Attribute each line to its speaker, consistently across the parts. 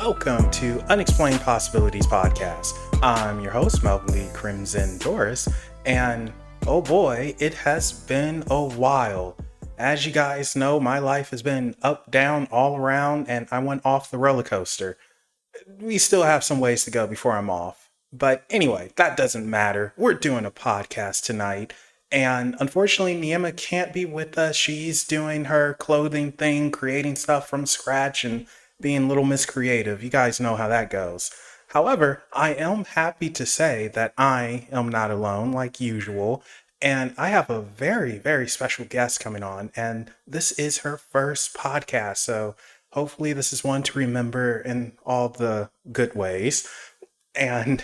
Speaker 1: Welcome to Unexplained Possibilities Podcast. I'm your host, Melvin the Crimson Doris, and oh boy, it has been a while. As you guys know, my life has been up, down, all around, and I went off the roller coaster. We still have some ways to go before I'm off. But anyway, that doesn't matter. We're doing a podcast tonight. And unfortunately, Niema can't be with us. She's doing her clothing thing, creating stuff from scratch and being Little Miss Creative. You guys know how that goes. However, I am happy to say that I am not alone like usual. And I have a very, very special guest coming on. And this is her first podcast. So hopefully this is one to remember in all the good ways. And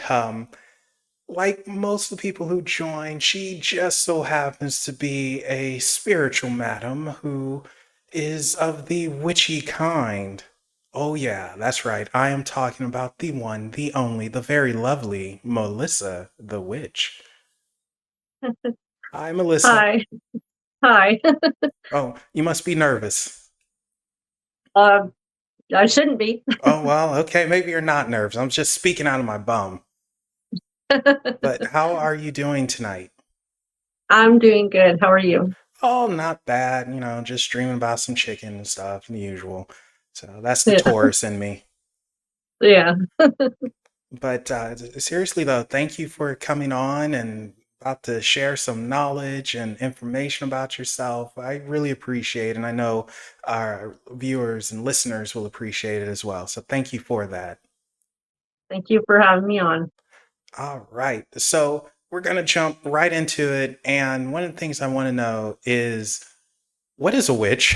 Speaker 1: like most of the people who join, she just so happens to be a spiritual madam who is of the witchy kind. Oh yeah, that's right. I am talking about the one, the only, the very lovely Melissa the Witch. Hi, Melissa.
Speaker 2: Hi. Hi.
Speaker 1: Oh, you must be nervous.
Speaker 2: I shouldn't be.
Speaker 1: Oh, well, okay, maybe you're not nervous. I'm just speaking out of my bum. But how are you doing tonight?
Speaker 2: I'm doing good. How are you?
Speaker 1: Oh, not bad. Just dreaming about some chicken and stuff, the usual. So that's the
Speaker 2: Yeah.
Speaker 1: Taurus in me.
Speaker 2: Yeah.
Speaker 1: But seriously, though, thank you for coming on and about to share some knowledge and information about yourself. I really appreciate it. And I know our viewers and listeners will appreciate it as well. So thank you for that.
Speaker 2: Thank you for having me on.
Speaker 1: All right. So we're going to jump right into it. And one of the things I want to know is, what is a witch?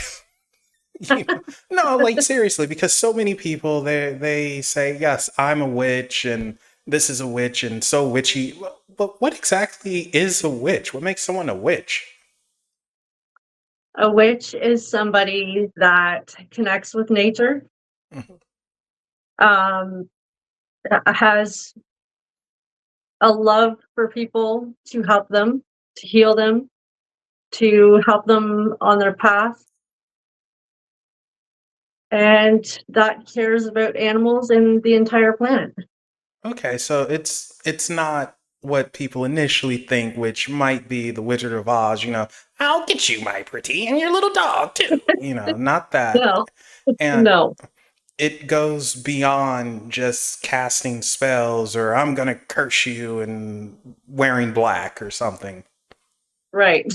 Speaker 1: No, like seriously, because so many people they say, yes, I'm a witch and this is a witch and so witchy. But what exactly is a witch? What makes someone a witch?
Speaker 2: A witch is somebody that connects with nature,
Speaker 1: Mhm.
Speaker 2: um, has a love for people to help them, to heal them, to help them on their path, and that cares about animals and the entire planet.
Speaker 1: Okay, so it's not what people initially think, which might be the Wizard of Oz, I'll get you, my pretty, and your little dog too. Not that.
Speaker 2: No,
Speaker 1: And
Speaker 2: no,
Speaker 1: it goes beyond just casting spells or I'm gonna curse you and wearing black or something.
Speaker 2: right.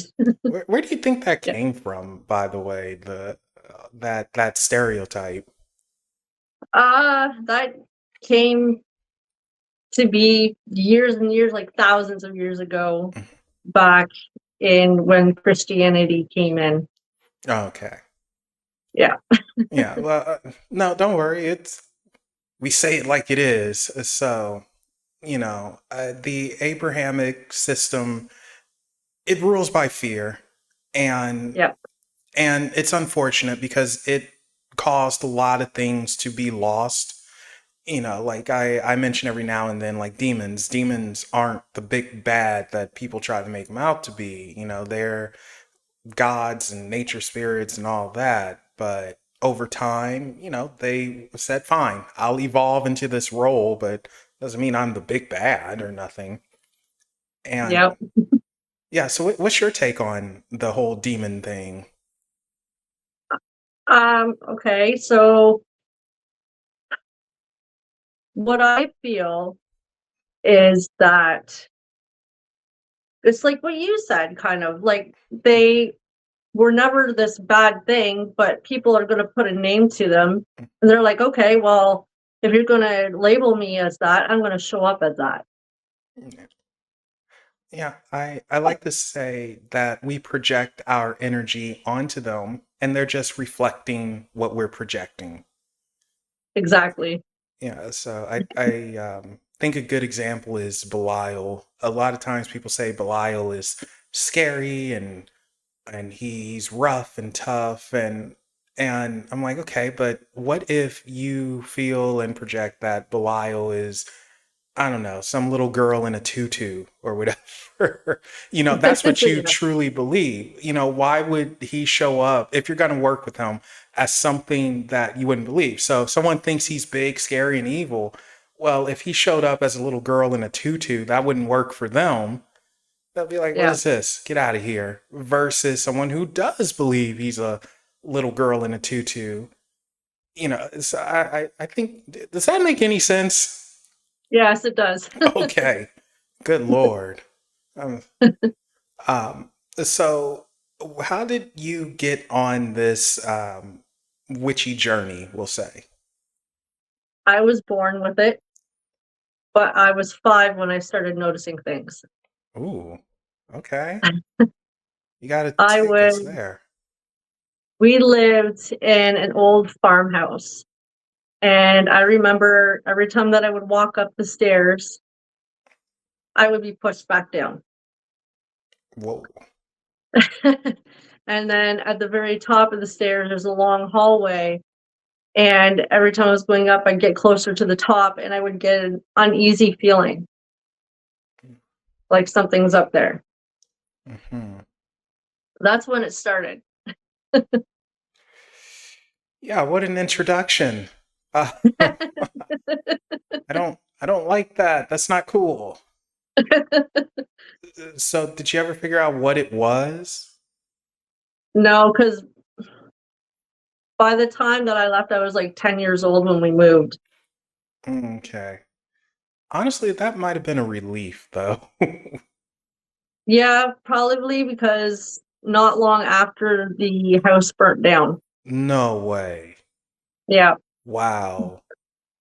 Speaker 1: Where do you think that
Speaker 2: Yeah.
Speaker 1: came from, by the way, the that stereotype?
Speaker 2: That came to be years and years, like thousands of years ago, back in when Christianity came in.
Speaker 1: Okay.
Speaker 2: Yeah.
Speaker 1: Yeah. Well, no, don't worry. We say it like it is. So, the Abrahamic system, it rules by fear, and
Speaker 2: Yeah.
Speaker 1: and it's unfortunate because it caused a lot of things to be lost. Like I mention every now and then, like demons. Demons aren't the big bad that people try to make them out to be. They're gods and nature spirits and all that. But over time, they said, fine, I'll evolve into this role, but doesn't mean I'm the big bad or nothing. And
Speaker 2: Yep.
Speaker 1: yeah, so what's your take on the whole demon thing?
Speaker 2: Okay, so what I feel is that it's like what you said, kind of like they were never this bad thing, but people are going to put a name to them, and they're like, okay, well, if you're going to label me as that, I'm going to show up as that.
Speaker 1: Yeah, I like to say that we project our energy onto them and they're just reflecting what we're projecting.
Speaker 2: Exactly.
Speaker 1: Yeah, so I think a good example is Belial. A lot of times people say Belial is scary and he's rough and tough and I'm like, okay, but what if you feel and project that Belial is I don't know, some little girl in a tutu or whatever. That's what you
Speaker 2: Yeah.
Speaker 1: truly believe. Why would he show up if you're going to work with him as something that you wouldn't believe? So if someone thinks he's big, scary, and evil, well, if he showed up as a little girl in a tutu, that wouldn't work for them. They'll be like, what
Speaker 2: Yeah.
Speaker 1: is this? Get out of here. Versus someone who does believe he's a little girl in a tutu. So I think, does that make any sense?
Speaker 2: Yes, it does.
Speaker 1: Okay. Good Lord. Um, um, so, how did you get on this witchy journey, we'll say?
Speaker 2: I was born with it, but I was 5 when I started noticing things.
Speaker 1: Ooh, okay. You got to
Speaker 2: I
Speaker 1: take us
Speaker 2: would
Speaker 1: there.
Speaker 2: We lived in an old farmhouse, and I remember every time that I would walk up the stairs, I would be pushed back down.
Speaker 1: Whoa.
Speaker 2: And then at the very top of the stairs, there's a long hallway. And every time I was going up, I'd get closer to the top and I would get an uneasy feeling like something's up there.
Speaker 1: Hmm.
Speaker 2: That's when it started.
Speaker 1: Yeah, what an introduction. I don't like that. That's not cool. So, did you ever figure out what it was?
Speaker 2: No, because by the time that I left, I was like 10 years old when we moved.
Speaker 1: Okay. Honestly, that might have been a relief, though.
Speaker 2: Yeah, probably because not long after the house burnt down.
Speaker 1: No way.
Speaker 2: Yeah,
Speaker 1: Wow.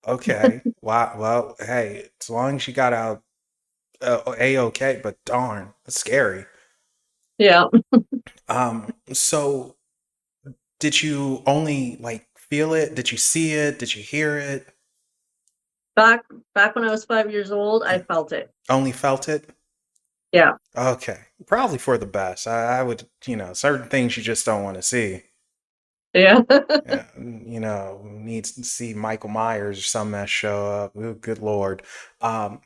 Speaker 1: Okay. Wow. Well, hey, as long as you got out a-okay, but darn, that's scary.
Speaker 2: yeah.
Speaker 1: So did you only like feel it? Did you see it? Did you hear it?
Speaker 2: Back back when I was 5 years old, I felt it.
Speaker 1: Only felt it?
Speaker 2: Yeah,
Speaker 1: Okay. Probably for the best. I would, certain things you just don't want to see.
Speaker 2: yeah.
Speaker 1: Yeah, needs to see Michael Myers or some mess show up. Ooh, good Lord. Um,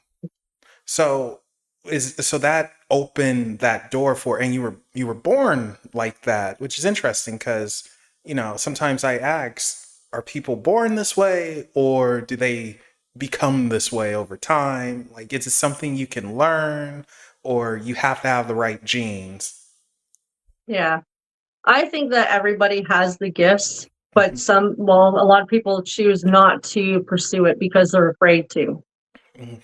Speaker 1: So so that opened that door for, and you were born like that, which is interesting because sometimes I ask, are people born this way or do they become this way over time? Like, is it something you can learn or you have to have the right genes?
Speaker 2: Yeah. I think that everybody has the gifts, but
Speaker 1: Mhm.
Speaker 2: a lot of people choose not to pursue it because they're afraid to.
Speaker 1: Mhm.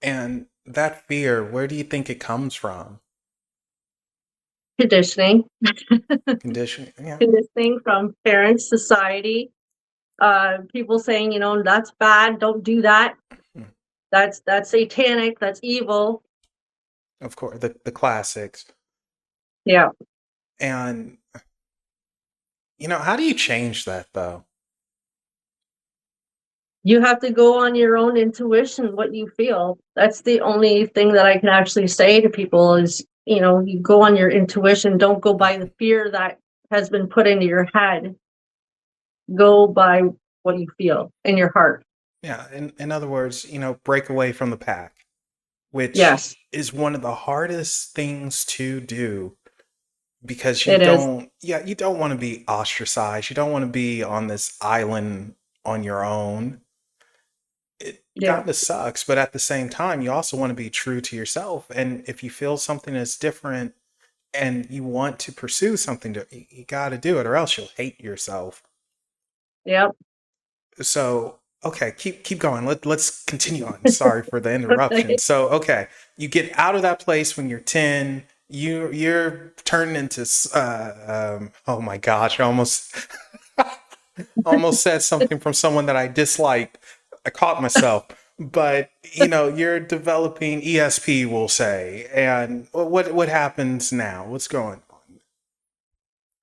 Speaker 1: And that fear, where do you think it comes from?
Speaker 2: Conditioning,
Speaker 1: Conditioning? Yeah.
Speaker 2: conditioning from parents, society, people saying, that's bad, don't do that.
Speaker 1: Mm.
Speaker 2: That's satanic, that's evil.
Speaker 1: Of course, the classics.
Speaker 2: Yeah.
Speaker 1: And how do you change that though?
Speaker 2: You have to go on your own intuition, what you feel. That's the only thing that I can actually say to people is, you go on your intuition. Don't go by the fear that has been put into your head. Go by what you feel in your heart.
Speaker 1: Yeah, in other words, break away from the pack, which
Speaker 2: Yes,
Speaker 1: is one of the hardest things to do because
Speaker 2: it is.
Speaker 1: you don't want to be ostracized. You don't want to be on this island on your own. It
Speaker 2: Yeah.
Speaker 1: kind of sucks, but at the same time, you also want to be true to yourself. And if you feel something is different and you want to pursue something, you got to do it, or else you'll hate yourself.
Speaker 2: Yep.
Speaker 1: So okay, keep going. Let's continue on. Sorry for the interruption.
Speaker 2: Okay.
Speaker 1: So okay, you get out of that place when you're 10. You're turning into oh my gosh, I almost said something from someone that I disliked. I caught myself. But you're developing ESP, we'll say. And what happens now? What's going on?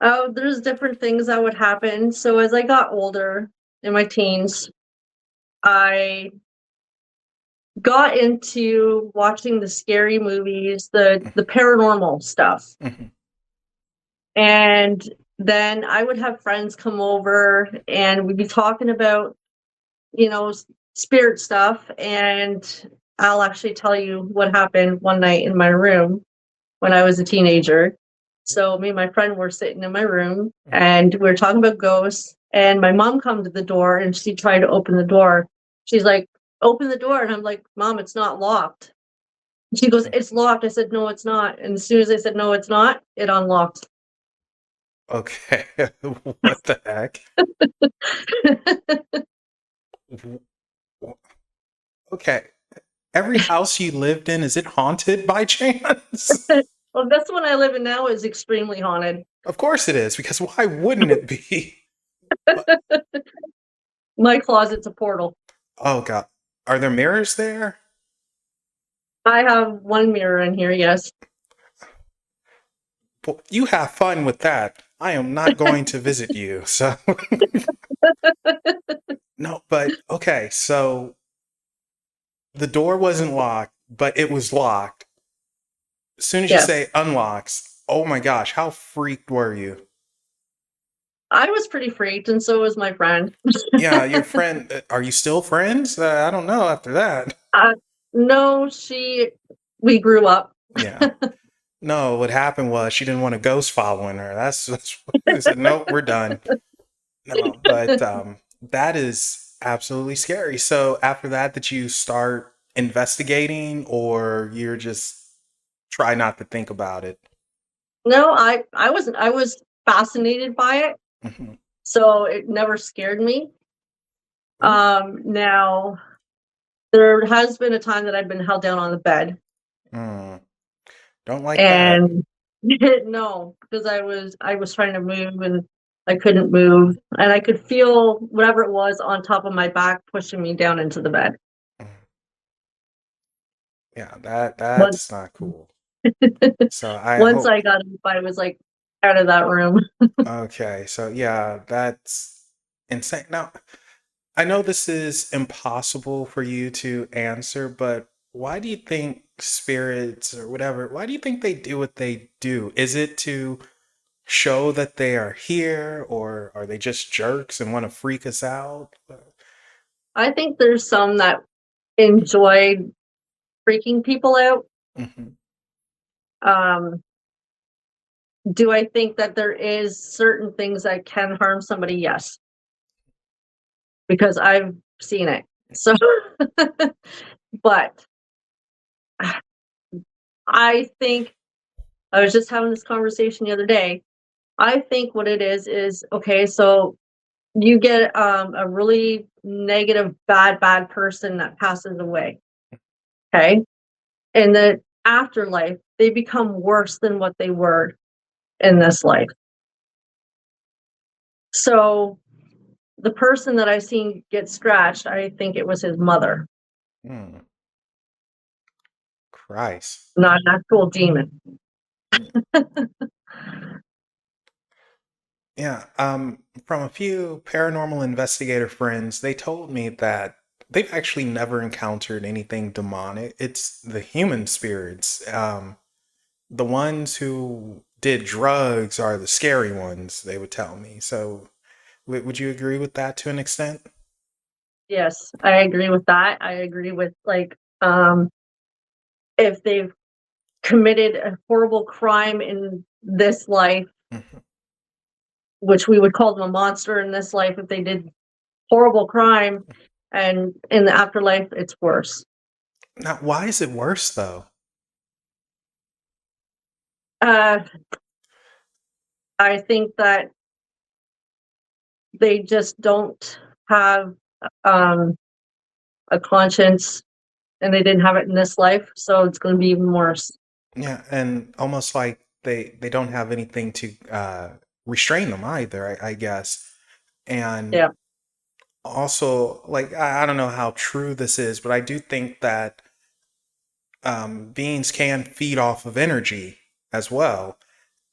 Speaker 2: Oh, there's different things that would happen. So as I got older in my teens, I got into watching the scary movies, the paranormal stuff.
Speaker 1: Mhm.
Speaker 2: And then I would have friends come over and we'd be talking about, spirit stuff, and I'll actually tell you what happened one night in my room when I was a teenager. So me and my friend were sitting in my room and we were talking about ghosts, and my mom come to the door and she tried to open the door. She's like, open the door. And I'm like, Mom, it's not locked. She goes, it's locked. I said, no, it's not. And as soon as I said, no, it's not, it unlocked.
Speaker 1: Okay. What the heck? Okay. Every house you lived in, is it haunted by chance?
Speaker 2: Well, this one I live in now is extremely haunted.
Speaker 1: Of course it is, because why wouldn't it be? But,
Speaker 2: My closet's a portal.
Speaker 1: oh God. Are there mirrors there?
Speaker 2: I have one mirror in here, yes.
Speaker 1: Well, you have fun with that. I am not going to visit you. So no, but okay, so the door wasn't locked, but it was locked. As soon as you
Speaker 2: Yes.
Speaker 1: say unlocks, oh my gosh, how freaked were you?
Speaker 2: I was pretty freaked, and so was my friend.
Speaker 1: Yeah, your friend, are you still friends? I don't know after that.
Speaker 2: No, we grew up.
Speaker 1: Yeah. No, what happened was she didn't want a ghost following her. That's what they said. No, we're done. No, but that is absolutely scary. So after that, did you start investigating, or you're just try not to think about it?
Speaker 2: No, I was fascinated by it,
Speaker 1: Mhm.
Speaker 2: so it never scared me.
Speaker 1: Ooh.
Speaker 2: Now there has been a time that I've been held down on the bed,
Speaker 1: Mm, don't like that.
Speaker 2: and no, because I was trying to move and I couldn't move, and I could feel whatever it was on top of my back pushing me down into the bed.
Speaker 1: Mm, yeah,
Speaker 2: Once
Speaker 1: that's not cool. So I
Speaker 2: once
Speaker 1: hope.
Speaker 2: I got up, I was like out of that room.
Speaker 1: Okay, so yeah, that's insane. Now, I know this is impossible for you to answer, but why do you think spirits or whatever, why do you think they do what they do? Is it to show that they are here, or are they just jerks and want to freak us out?
Speaker 2: I think there's some that enjoy freaking people out.
Speaker 1: Mhm.
Speaker 2: Um, do I think that there is certain things that can harm somebody? Yes, because I've seen it. So, but I think I was just having this conversation the other day. I think what it is okay. So you get a really negative, bad person that passes away. Okay, in the afterlife, they become worse than what they were in this life. So the person that I seen get scratched, I think it was his mother,
Speaker 1: Hmm. Christ.
Speaker 2: not an actual demon.
Speaker 1: Yeah, from a few paranormal investigator friends, they told me that they've actually never encountered anything demonic. It's the human spirits. The ones who did drugs are the scary ones, they would tell me. So, would you agree with that to an extent?
Speaker 2: Yes, I agree with that. I agree with like if they've committed a horrible crime in this life,
Speaker 1: Mhm.
Speaker 2: which we would call them a monster in this life, if they did horrible crime and in the afterlife it's worse.
Speaker 1: Now, why is it worse though?
Speaker 2: Uh I think that they just don't have um a conscience, and they didn't have it in this life, so it's going to be even worse.
Speaker 1: Yeah, and almost like they don't have anything to restrain them either, I guess. And
Speaker 2: Yeah.
Speaker 1: also, like I don't know how true this is, but I do think that beings can feed off of energy as well.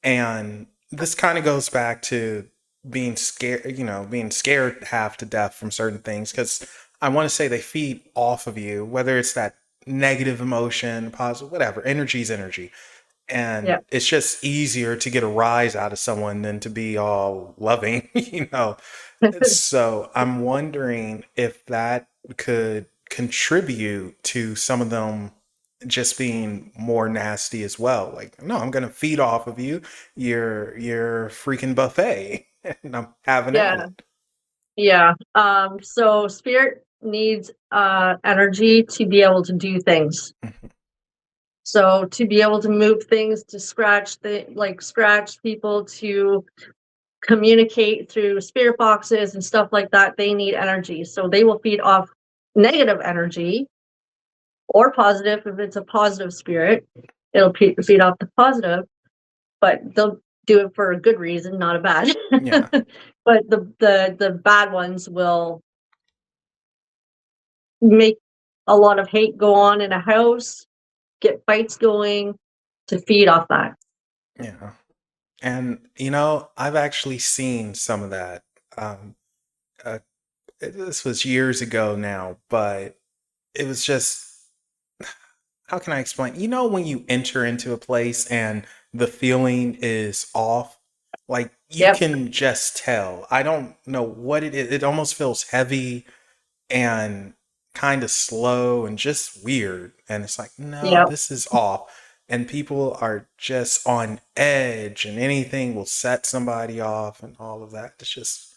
Speaker 1: And this kind of goes back to being scared, being scared half to death from certain things. Because I want to say they feed off of you, whether it's that negative emotion, positive, whatever. Energy is energy.
Speaker 2: Yeah.
Speaker 1: And it's just easier to get a rise out of someone than to be all loving, you know. So I'm wondering if that could contribute to some of them just being more nasty as well. Like, no, I'm gonna feed off of you. You're freaking buffet, and I'm having at
Speaker 2: Yeah.
Speaker 1: it.
Speaker 2: Yeah. So spirit needs energy to be able to do things.
Speaker 1: Mhm.
Speaker 2: So to be able to move things, to scratch people, to communicate through spirit boxes and stuff like that, they need energy. So they will feed off negative energy or positive. If it's a positive spirit, it'll feed off the positive, but they'll do it for a good reason, not a bad.
Speaker 1: Yeah,
Speaker 2: But the bad ones will make a lot of hate go on in a house, get fights going to feed off that.
Speaker 1: yeah. And I've actually seen some of that. Um, uh, this was years ago now, but it was just, how can I explain? When you enter into a place and the feeling is off, like you
Speaker 2: Yep,
Speaker 1: can just tell. I don't know what it is. It almost feels heavy and kind of slow and just weird. And it's like, no,
Speaker 2: yep,
Speaker 1: this is off. And people are just on edge, and anything will set somebody off and all of that. It's just,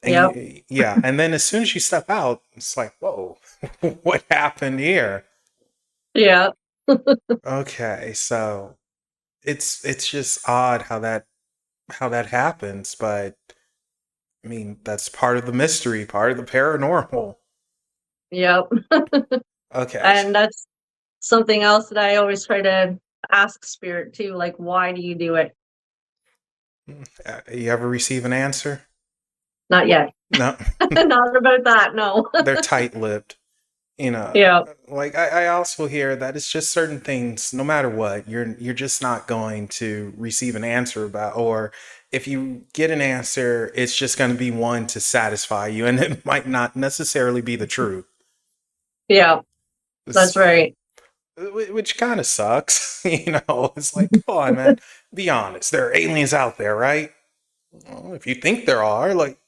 Speaker 1: and
Speaker 2: yep,
Speaker 1: yeah. And then as soon as you step out, it's like, whoa, what happened here?
Speaker 2: yeah,
Speaker 1: Okay, so it's just odd how that happens, but I mean, that's part of the mystery, part of the paranormal.
Speaker 2: yep.
Speaker 1: Okay.
Speaker 2: And that's something else that I always try to ask spirit too, like, why do you do it?
Speaker 1: You ever receive an answer?
Speaker 2: Not yet.
Speaker 1: No.
Speaker 2: Not about that, no.
Speaker 1: They're tight-lipped.
Speaker 2: Yeah,
Speaker 1: Like I also hear that it's just certain things, no matter what, you're just not going to receive an answer about, or if you get an answer, it's just going to be one to satisfy you, and it might not necessarily be the truth.
Speaker 2: yeah, that's
Speaker 1: It's-
Speaker 2: right.
Speaker 1: which kind of sucks. It's like, come on, man, be honest. There are aliens out there, right? Well, if you think there are, like,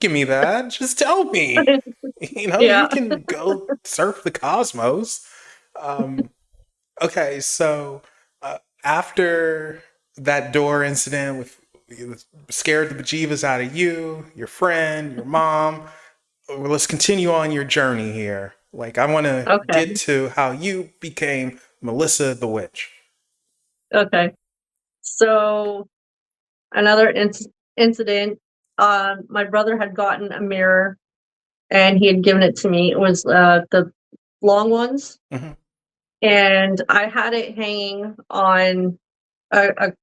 Speaker 1: give me that. Just tell me. You
Speaker 2: Yeah,
Speaker 1: can go surf the cosmos. Um, okay, so after that door incident with scared the bejeebus out of you, your friend, your mom, well, let's continue on your journey here. Like, I want to
Speaker 2: okay,
Speaker 1: get to how you became Melissa the Witch.
Speaker 2: okay. So another incident, my brother had gotten a mirror and he had given it to me. It was the long ones,
Speaker 1: Hmm.
Speaker 2: and I had it hanging on a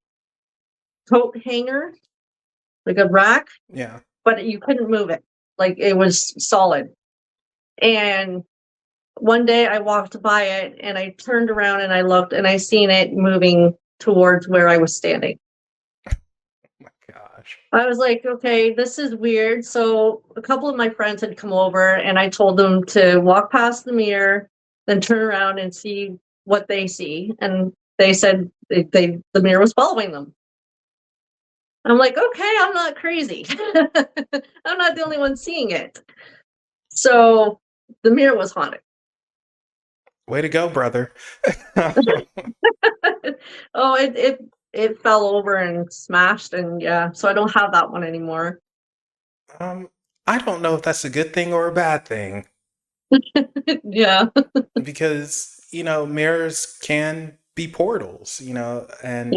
Speaker 2: coat hanger, like a rack,
Speaker 1: Yeah.
Speaker 2: but you couldn't move it. Like it was solid. And one day I walked by it and I turned around and I looked and I seen it moving towards where I was standing.
Speaker 1: My gosh.
Speaker 2: I was like, okay, this is weird. So a couple of my friends had come over and I told them to walk past the mirror, then turn around and see what they see. And they said the mirror was following them. I'm like, okay, I'm not crazy. I'm not the only one seeing it. So the mirror was haunted.
Speaker 1: Way to go, brother.
Speaker 2: Oh, it fell over and smashed, and yeah, so I don't have that one anymore.
Speaker 1: um, I don't know if that's a good thing or a bad thing,
Speaker 2: Yeah,
Speaker 1: because mirrors can be portals,
Speaker 2: yeah,
Speaker 1: and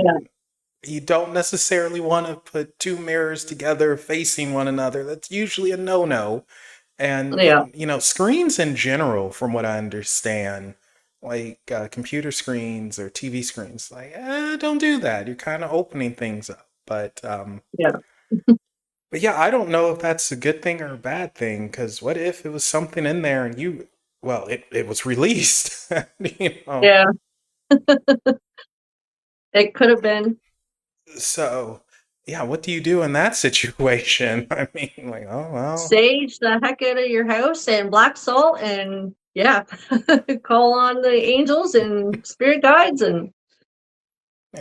Speaker 1: you don't necessarily want to put two mirrors together facing one another. That's usually a no-no. And
Speaker 2: yeah,
Speaker 1: screens in general, from what I understand, like computer screens or TV screens, like, don't do that. You're kind of opening things up.
Speaker 2: yeah,
Speaker 1: But yeah, I don't know if that's a good thing or a bad thing, because what if it was something in there and well, it was released, you know?
Speaker 2: yeah. It could have been.
Speaker 1: So, yeah, what do you do in that situation? I mean, like, oh, well,
Speaker 2: Sage the heck out of your house and black salt, and yeah, call on the angels and spirit guides, and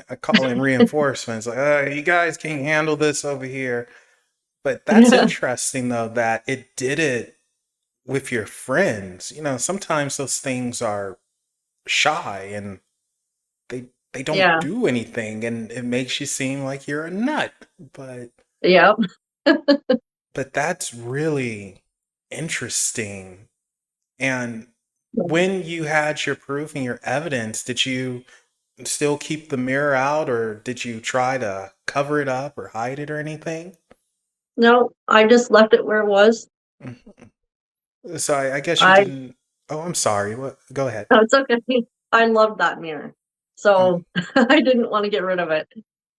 Speaker 1: I call in reinforcements, like, you guys can't handle this over here. But that's
Speaker 2: yeah,
Speaker 1: interesting, though, that it did it with your friends, sometimes those things are shy and they don't
Speaker 2: Yeah.
Speaker 1: do anything, and it makes you seem like you're a nut. But
Speaker 2: Yeah.
Speaker 1: but that's really interesting. And when you had your proof and your evidence, did you still keep the mirror out, or did you try to cover it up or hide it or anything?
Speaker 2: No, I just left it where it was.
Speaker 1: Mhm. So I guess you
Speaker 2: I
Speaker 1: didn't. Oh, I'm sorry. What? Go ahead.
Speaker 2: No, it's okay. I love that mirror.
Speaker 1: Um,
Speaker 2: So I didn't want to get rid of it.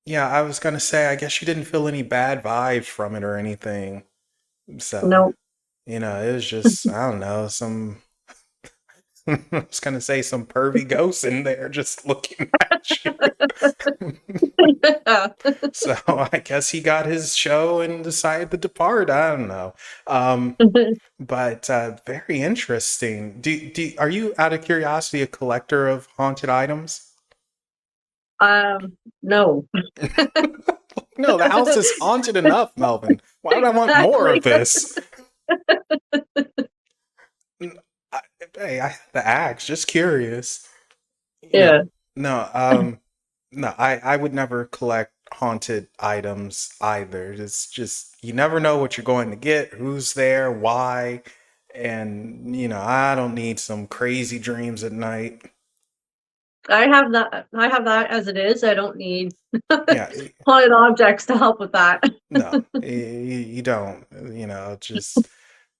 Speaker 1: yeah, I was gonna say, I guess you didn't feel any bad vibes from it or anything. So,
Speaker 2: No.
Speaker 1: it was just, I don't know, some, I was gonna say some pervy ghost in there just looking at you. So I guess he got his show and decided to depart. I don't know. But very interesting. Are you, out of curiosity, a collector of haunted items?
Speaker 2: No.
Speaker 1: No, the house is haunted enough, Melvin. Why would I want more of
Speaker 2: Exactly.
Speaker 1: this? I, hey, I have to ask, just curious.
Speaker 2: Yeah.
Speaker 1: No, no, I would never collect haunted items either. It's just, you never know what you're going to get, who's there, why, and I don't need some crazy dreams at night.
Speaker 2: I have that as it is. I don't need
Speaker 1: Yeah,
Speaker 2: haunted objects to help with that.
Speaker 1: no, you don't. Just,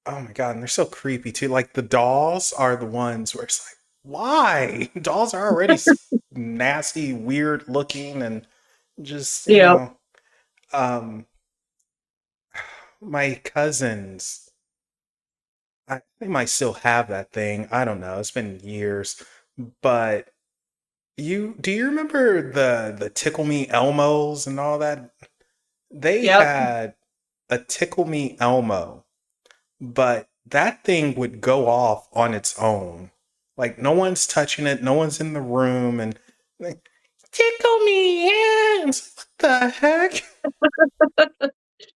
Speaker 1: oh my God, and they're so creepy too. Like the dolls are the ones where it's like, why? Dolls are already nasty, weird looking, and just,
Speaker 2: Yeah.
Speaker 1: um, my cousins, they might still have that thing. I don't know. It's been years, but do you remember the Tickle Me Elmos and all that? They
Speaker 2: Yep.
Speaker 1: had a Tickle Me Elmo, but that thing would go off on its own. Like no one's touching it, no one's in the room, and like, tickle me hands. What the heck?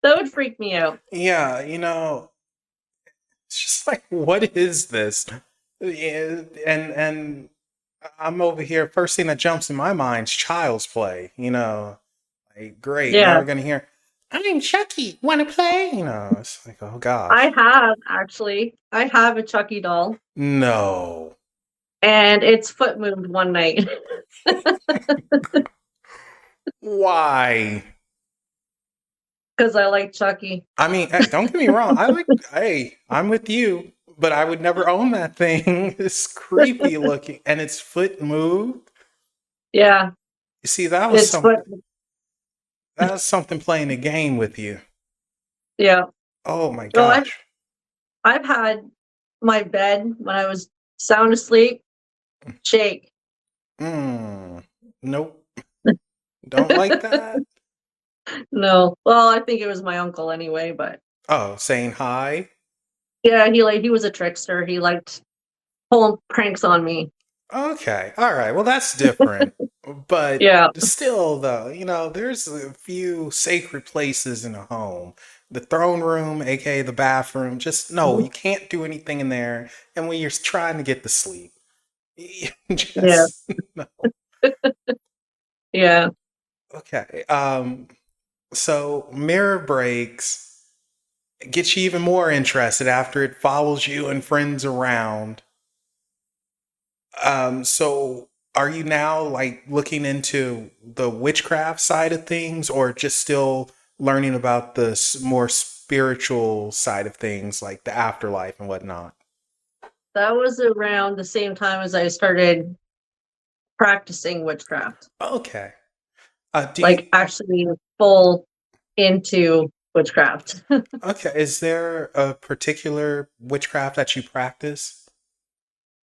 Speaker 2: That would freak me out.
Speaker 1: Yeah, it's just like, what is this? Yeah, and I'm over here. First thing that jumps in my mind is Child's Play. Like, great. Now
Speaker 2: Yeah.
Speaker 1: we're gonna hear, I'm Chucky. Want to play? It's like, oh
Speaker 2: I
Speaker 1: gosh,
Speaker 2: have actually. I have a Chucky doll,
Speaker 1: no.
Speaker 2: and its foot moved one night
Speaker 1: Why?
Speaker 2: because I like Chucky.
Speaker 1: I mean, don't get me wrong. Hey, I'm with you, but I would never own that thing. It's creepy looking, and its foot moved.
Speaker 2: Yeah,
Speaker 1: You see, that was
Speaker 2: its foot.
Speaker 1: something playing a game with you.
Speaker 2: Yeah.
Speaker 1: Oh my
Speaker 2: Well,
Speaker 1: gosh.
Speaker 2: I've had my bed when I was sound asleep shake.
Speaker 1: Mm, nope. Don't like that.
Speaker 2: No. Well, I think it was my uncle anyway, but
Speaker 1: Oh, saying hi.
Speaker 2: yeah, he was a trickster. He liked pulling pranks on me.
Speaker 1: Okay. All right. Well, that's different. But
Speaker 2: Yeah.
Speaker 1: still, though, there's a few sacred places in a home. The throne room, aka the bathroom. Just no, you can't do anything in there. And when you're trying to get to sleep,
Speaker 2: Yeah.
Speaker 1: just no.
Speaker 2: Yeah.
Speaker 1: Okay. So mirror breaks get you even more interested after it follows you and friends around. So are you now like looking into the witchcraft side of things, or just still learning about the more spiritual side of things, like the afterlife and whatnot?
Speaker 2: That was around the same time as I started practicing witchcraft.
Speaker 1: Okay. Do you,
Speaker 2: Like actually full into witchcraft.
Speaker 1: okay. Is there a particular witchcraft that you practice?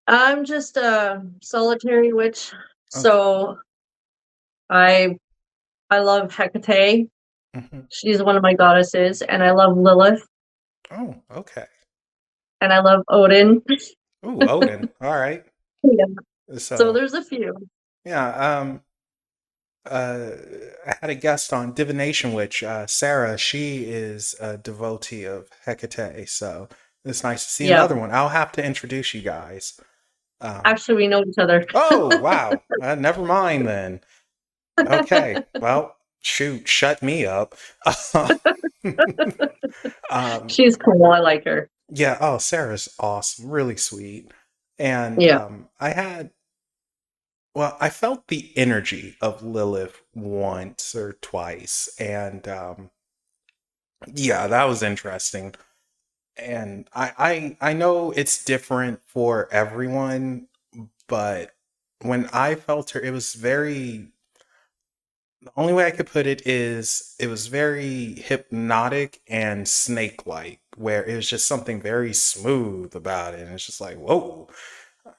Speaker 2: I'm just a solitary witch.
Speaker 1: Okay.
Speaker 2: So I I love Hecate.
Speaker 1: Hmm.
Speaker 2: She's one of my goddesses, and I love Lilith,
Speaker 1: Oh, okay.
Speaker 2: and I love Odin.
Speaker 1: Ooh, Odin. All right.
Speaker 2: Yeah. So
Speaker 1: So,
Speaker 2: there's a few.
Speaker 1: yeah. Uh, I had a guest on Divination Witch, Sarah. She is a devotee of Hecate, so It's nice to see
Speaker 2: Yeah.
Speaker 1: another one. I'll have to introduce you guys. Um,
Speaker 2: Actually, we know each other.
Speaker 1: oh, wow. Never mind then. Okay. Well, shoot, shut me up. um,
Speaker 2: She's cool. I like her.
Speaker 1: yeah. Oh, Sarah's awesome. Really sweet. And
Speaker 2: Yeah.
Speaker 1: I felt the energy of Lilith once or twice. And yeah, that was interesting. And I know it's different for everyone, but when I felt her, it was very, the only way I could put it is it was very hypnotic and snake like, where it was just something very smooth about it. And it's just like, whoa,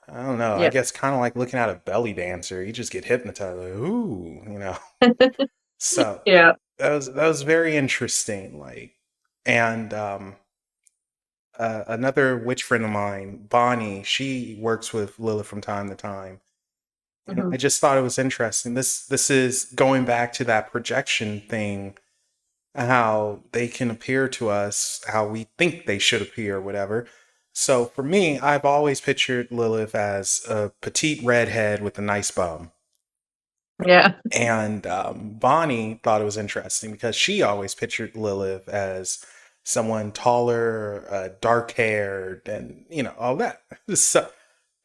Speaker 1: I don't know. I
Speaker 2: Yeah.
Speaker 1: guess kind of like looking at a belly dancer. You just get hypnotized, like, ooh, So
Speaker 2: Yeah.
Speaker 1: that was very interesting. Like, and another witch friend of mine, Bonnie, she works with Lilith from time to time. And
Speaker 2: Hmm.
Speaker 1: I just thought it was interesting. This is going back to that projection thing, how they can appear to us, how we think they should appear, or whatever. So for me, I've always pictured Lilith as a petite redhead with a nice bum.
Speaker 2: Yeah.
Speaker 1: And Bonnie thought it was interesting because she always pictured Lilith as someone taller, dark haired, and all that. So,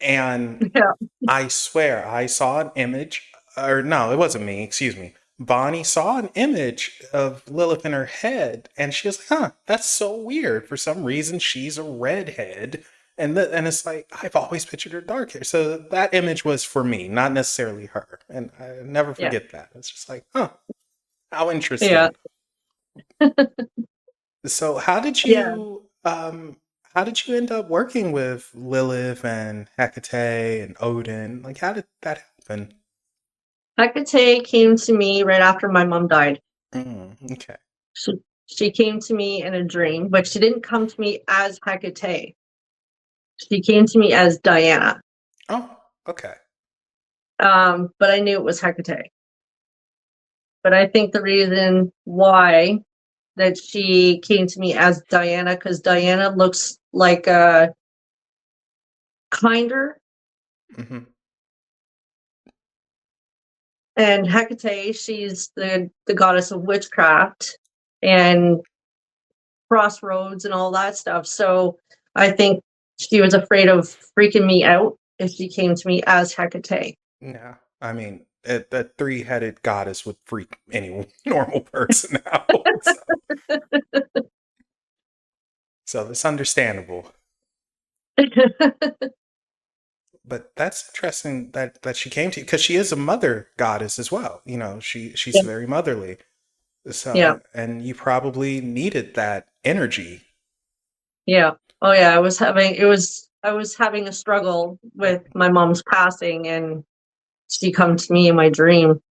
Speaker 1: and
Speaker 2: Yeah.
Speaker 1: I swear I saw an image, or no, it wasn't me, excuse me. Bonnie saw an image of Lilith in her head, and she was like, huh, that's so weird. For some reason, she's a redhead. And it's like, I've always pictured her dark hair. So that image was for me, not necessarily her. And I never
Speaker 2: Yeah.
Speaker 1: forget that. It's just like, huh, how
Speaker 2: Yeah.
Speaker 1: interesting. So
Speaker 2: Yeah.
Speaker 1: how did you end up working with Lilith and Hecate and Odin? Like, how did that happen?
Speaker 2: Hecate came to me right after my mom died.
Speaker 1: Okay.
Speaker 2: She she came to me in a dream, but she didn't come to me as Hecate. She came to me as Diana.
Speaker 1: Oh, okay.
Speaker 2: But I knew it was Hecate. But I think the reason why that she came to me as Diana, because Diana looks like a kinder,
Speaker 1: Hmm.
Speaker 2: and Hecate, she's the goddess of witchcraft and crossroads and all that stuff. So I think she was afraid of freaking me out if she came to me as Hecate.
Speaker 1: Yeah. I mean, that three-headed goddess would freak any normal person out. So it's understandable. But that's interesting that she came to you because she is a mother goddess as well. She's
Speaker 2: Yeah.
Speaker 1: very motherly.
Speaker 2: Yeah.
Speaker 1: So, and you probably needed that energy.
Speaker 2: Yeah. Oh yeah, I was having a struggle with my mom's passing, and she come to me in my dream.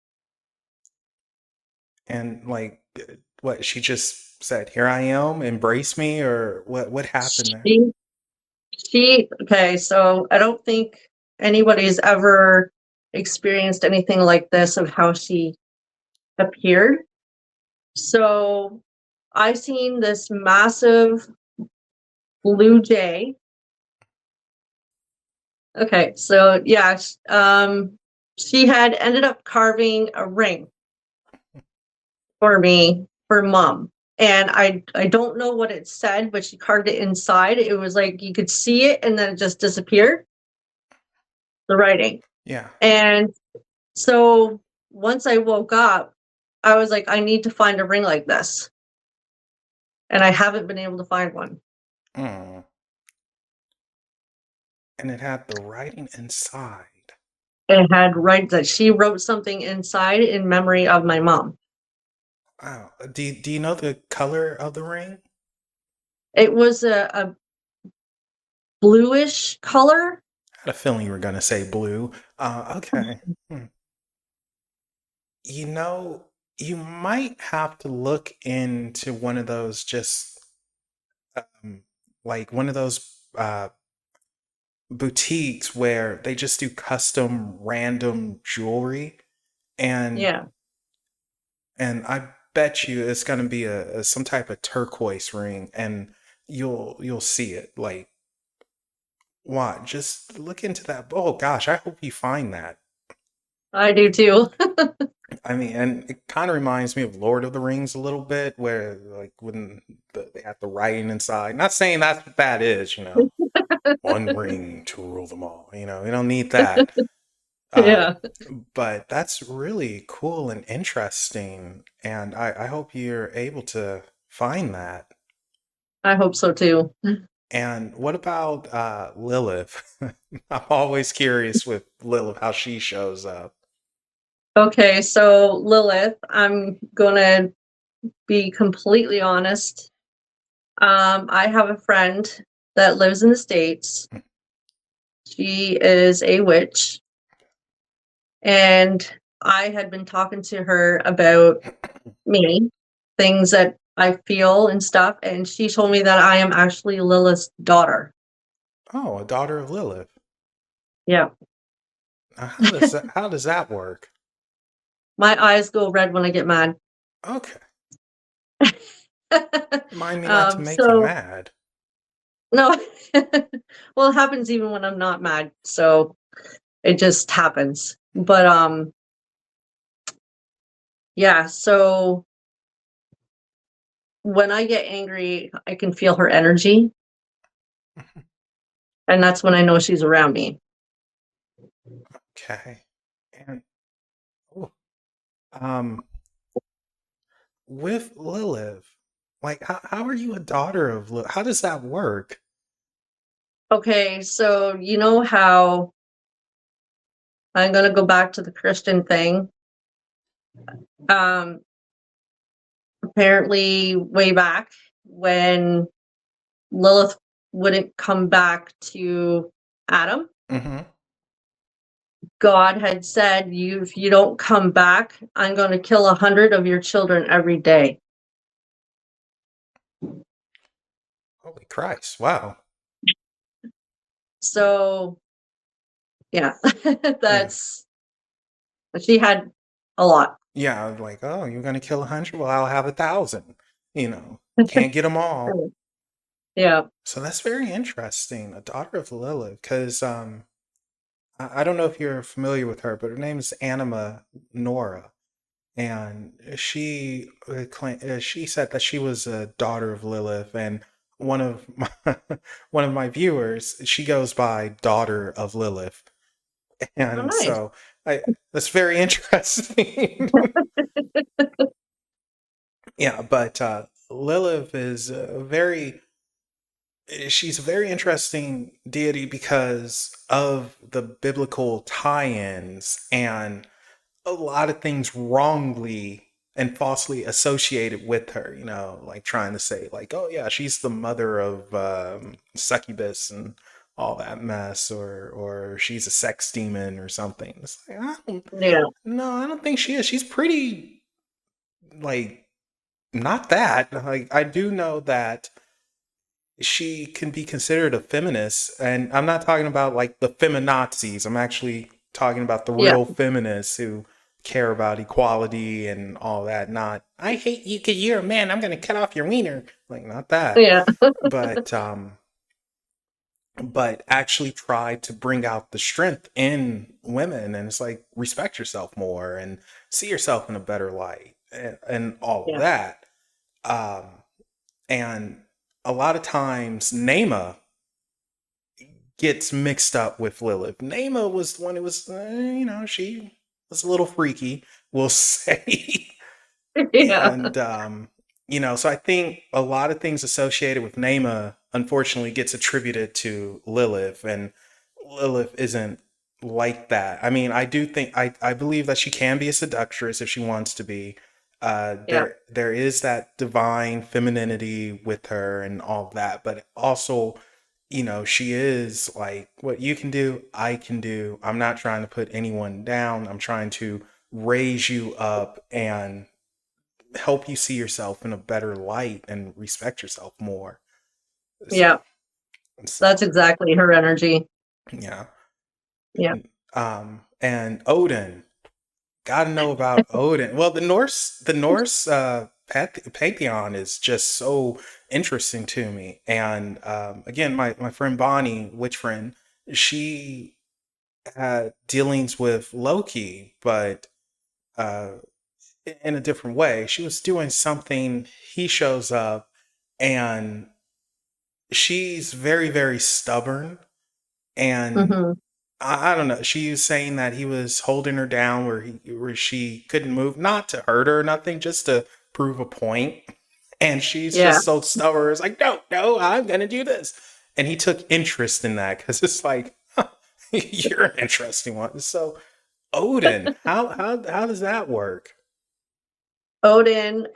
Speaker 1: And like, what, she just said, "Here I am, embrace me," or what happened there?
Speaker 2: She okay, so I don't think anybody's ever experienced anything like this of how she appeared. So I seen this massive blue jay. Okay, so yeah, she had ended up carving a ring for me for mom. And I don't know what it said, but she carved it inside. It was like you could see it and then it just disappeared, the writing.
Speaker 1: Yeah.
Speaker 2: And so once I woke up, I was like, I need to find a ring like this. And I haven't been able to find one.
Speaker 1: Mm. And it had the writing inside.
Speaker 2: It had right that she wrote something inside in memory of my mom.
Speaker 1: Wow. Do you know the color of the ring?
Speaker 2: It was a bluish color.
Speaker 1: I had a feeling you were going to say blue. Okay. Hmm. You know, you might have to look into one of those, just um, like one of those boutiques where they just do custom random jewelry, and
Speaker 2: Yeah.
Speaker 1: I bet you it's going to be a some type of turquoise ring, and you'll see it. Like, what? Just look into that. Oh gosh, I hope you find that.
Speaker 2: I do too.
Speaker 1: I mean, and it kind of reminds me of Lord of the Rings a little bit, where like when they have the writing inside. Not saying that's what that is, you know, one ring to rule them all. You know, we don't need that. Uh,
Speaker 2: Yeah,
Speaker 1: but that's really cool and interesting, and I hope you're able to find that.
Speaker 2: I hope so too.
Speaker 1: And what about Lilith? I'm always curious with Lilith how she shows up.
Speaker 2: Okay, so Lilith, I'm gonna be completely honest. I have a friend that lives in the States. She is a witch, and I had been talking to her about me, things that I feel and stuff, and she told me that I am actually Lilith's daughter.
Speaker 1: Oh, a daughter of Lilith.
Speaker 2: Yeah.
Speaker 1: Now, how does that work?
Speaker 2: My eyes go red when I get mad.
Speaker 1: Okay, remind me not to make you
Speaker 2: So
Speaker 1: mad.
Speaker 2: no, well, it happens even when I'm not mad, so it just happens. But yeah, so when I get angry, I can feel her energy, and that's when I know she's around me.
Speaker 1: Okay, and oh, um, with Lilith, like how are you a daughter of Lilith? How does that work?
Speaker 2: Okay, so you know how I'm gonna go back to the Christian thing. Um, Apparently, way back when Lilith wouldn't come back to Adam,
Speaker 1: Mm-hmm.
Speaker 2: God had said, if you don't come back, I'm going to kill 100 of your children every day.
Speaker 1: Holy Christ! Wow.
Speaker 2: So, yeah,
Speaker 1: Yeah.
Speaker 2: that's, she had a lot.
Speaker 1: Yeah, like, oh, you're gonna kill 100? Well, I'll have 1,000. You know, can't get them all.
Speaker 2: Yeah.
Speaker 1: So that's very interesting. A daughter of Lilith, because I don't know if you're familiar with her, but her name is Anima Nora, and she said that she was a daughter of Lilith, and one of my one of my viewers, she goes by Daughter of Lilith,
Speaker 2: Oh,
Speaker 1: and
Speaker 2: nice.
Speaker 1: so I that's very interesting. Yeah, but Lilith is she's a very interesting deity because of the biblical tie-ins and a lot of things wrongly and falsely associated with her, you know, like trying to say like, oh yeah, she's the mother of succubus and all that mess, or she's a sex demon or something. It's like,
Speaker 2: Yeah.
Speaker 1: no, I don't think she is. She's pretty like not that. Like I do know that she can be considered a feminist, and I'm not talking about like the feminazis. I'm actually talking about the
Speaker 2: Yeah.
Speaker 1: real feminists who care about equality and all that. Not I hate you because you're a man. I'm going to cut off your wiener. Like not that,
Speaker 2: Yeah.
Speaker 1: but actually try to bring out the strength in women, and it's like respect yourself more and see yourself in a better light and all of
Speaker 2: Yeah.
Speaker 1: that. Um, and a lot of times, Nema gets mixed up with Lilith. Nema was the one who was, you know, she was a little freaky, we'll say.
Speaker 2: Yeah.
Speaker 1: And, you know, so I think a lot of things associated with Nema unfortunately gets attributed to Lilith, and Lilith isn't like that. I mean, I do think, I believe that she can be a seductress if she wants to be.
Speaker 2: Yeah.
Speaker 1: There is that divine femininity with her and all that, but also, you know, she is like, what you can do, I can do. I'm not trying to put anyone down. I'm trying to raise you up and help you see yourself in a better light and respect yourself more. So,
Speaker 2: Yeah. That's
Speaker 1: so
Speaker 2: exactly her energy.
Speaker 1: yeah.
Speaker 2: Yeah.
Speaker 1: And Odin, gotta know about Odin. Well, the Norse pantheon is just so interesting to me. And again, my friend Bonnie, witch friend, she had dealings with Loki, but uh, in a different way. She was doing something. He shows up, and she's very, very stubborn. And
Speaker 2: Hmm.
Speaker 1: I don't know. She was saying that he was holding her down where she couldn't move, not to hurt her or nothing, just to prove a point. And she's
Speaker 2: Yeah.
Speaker 1: just so stubborn. It's like, no, no, I'm gonna do this. And he took interest in that because it's like, huh, you're an interesting one. So Odin, how does that work?
Speaker 2: Odin.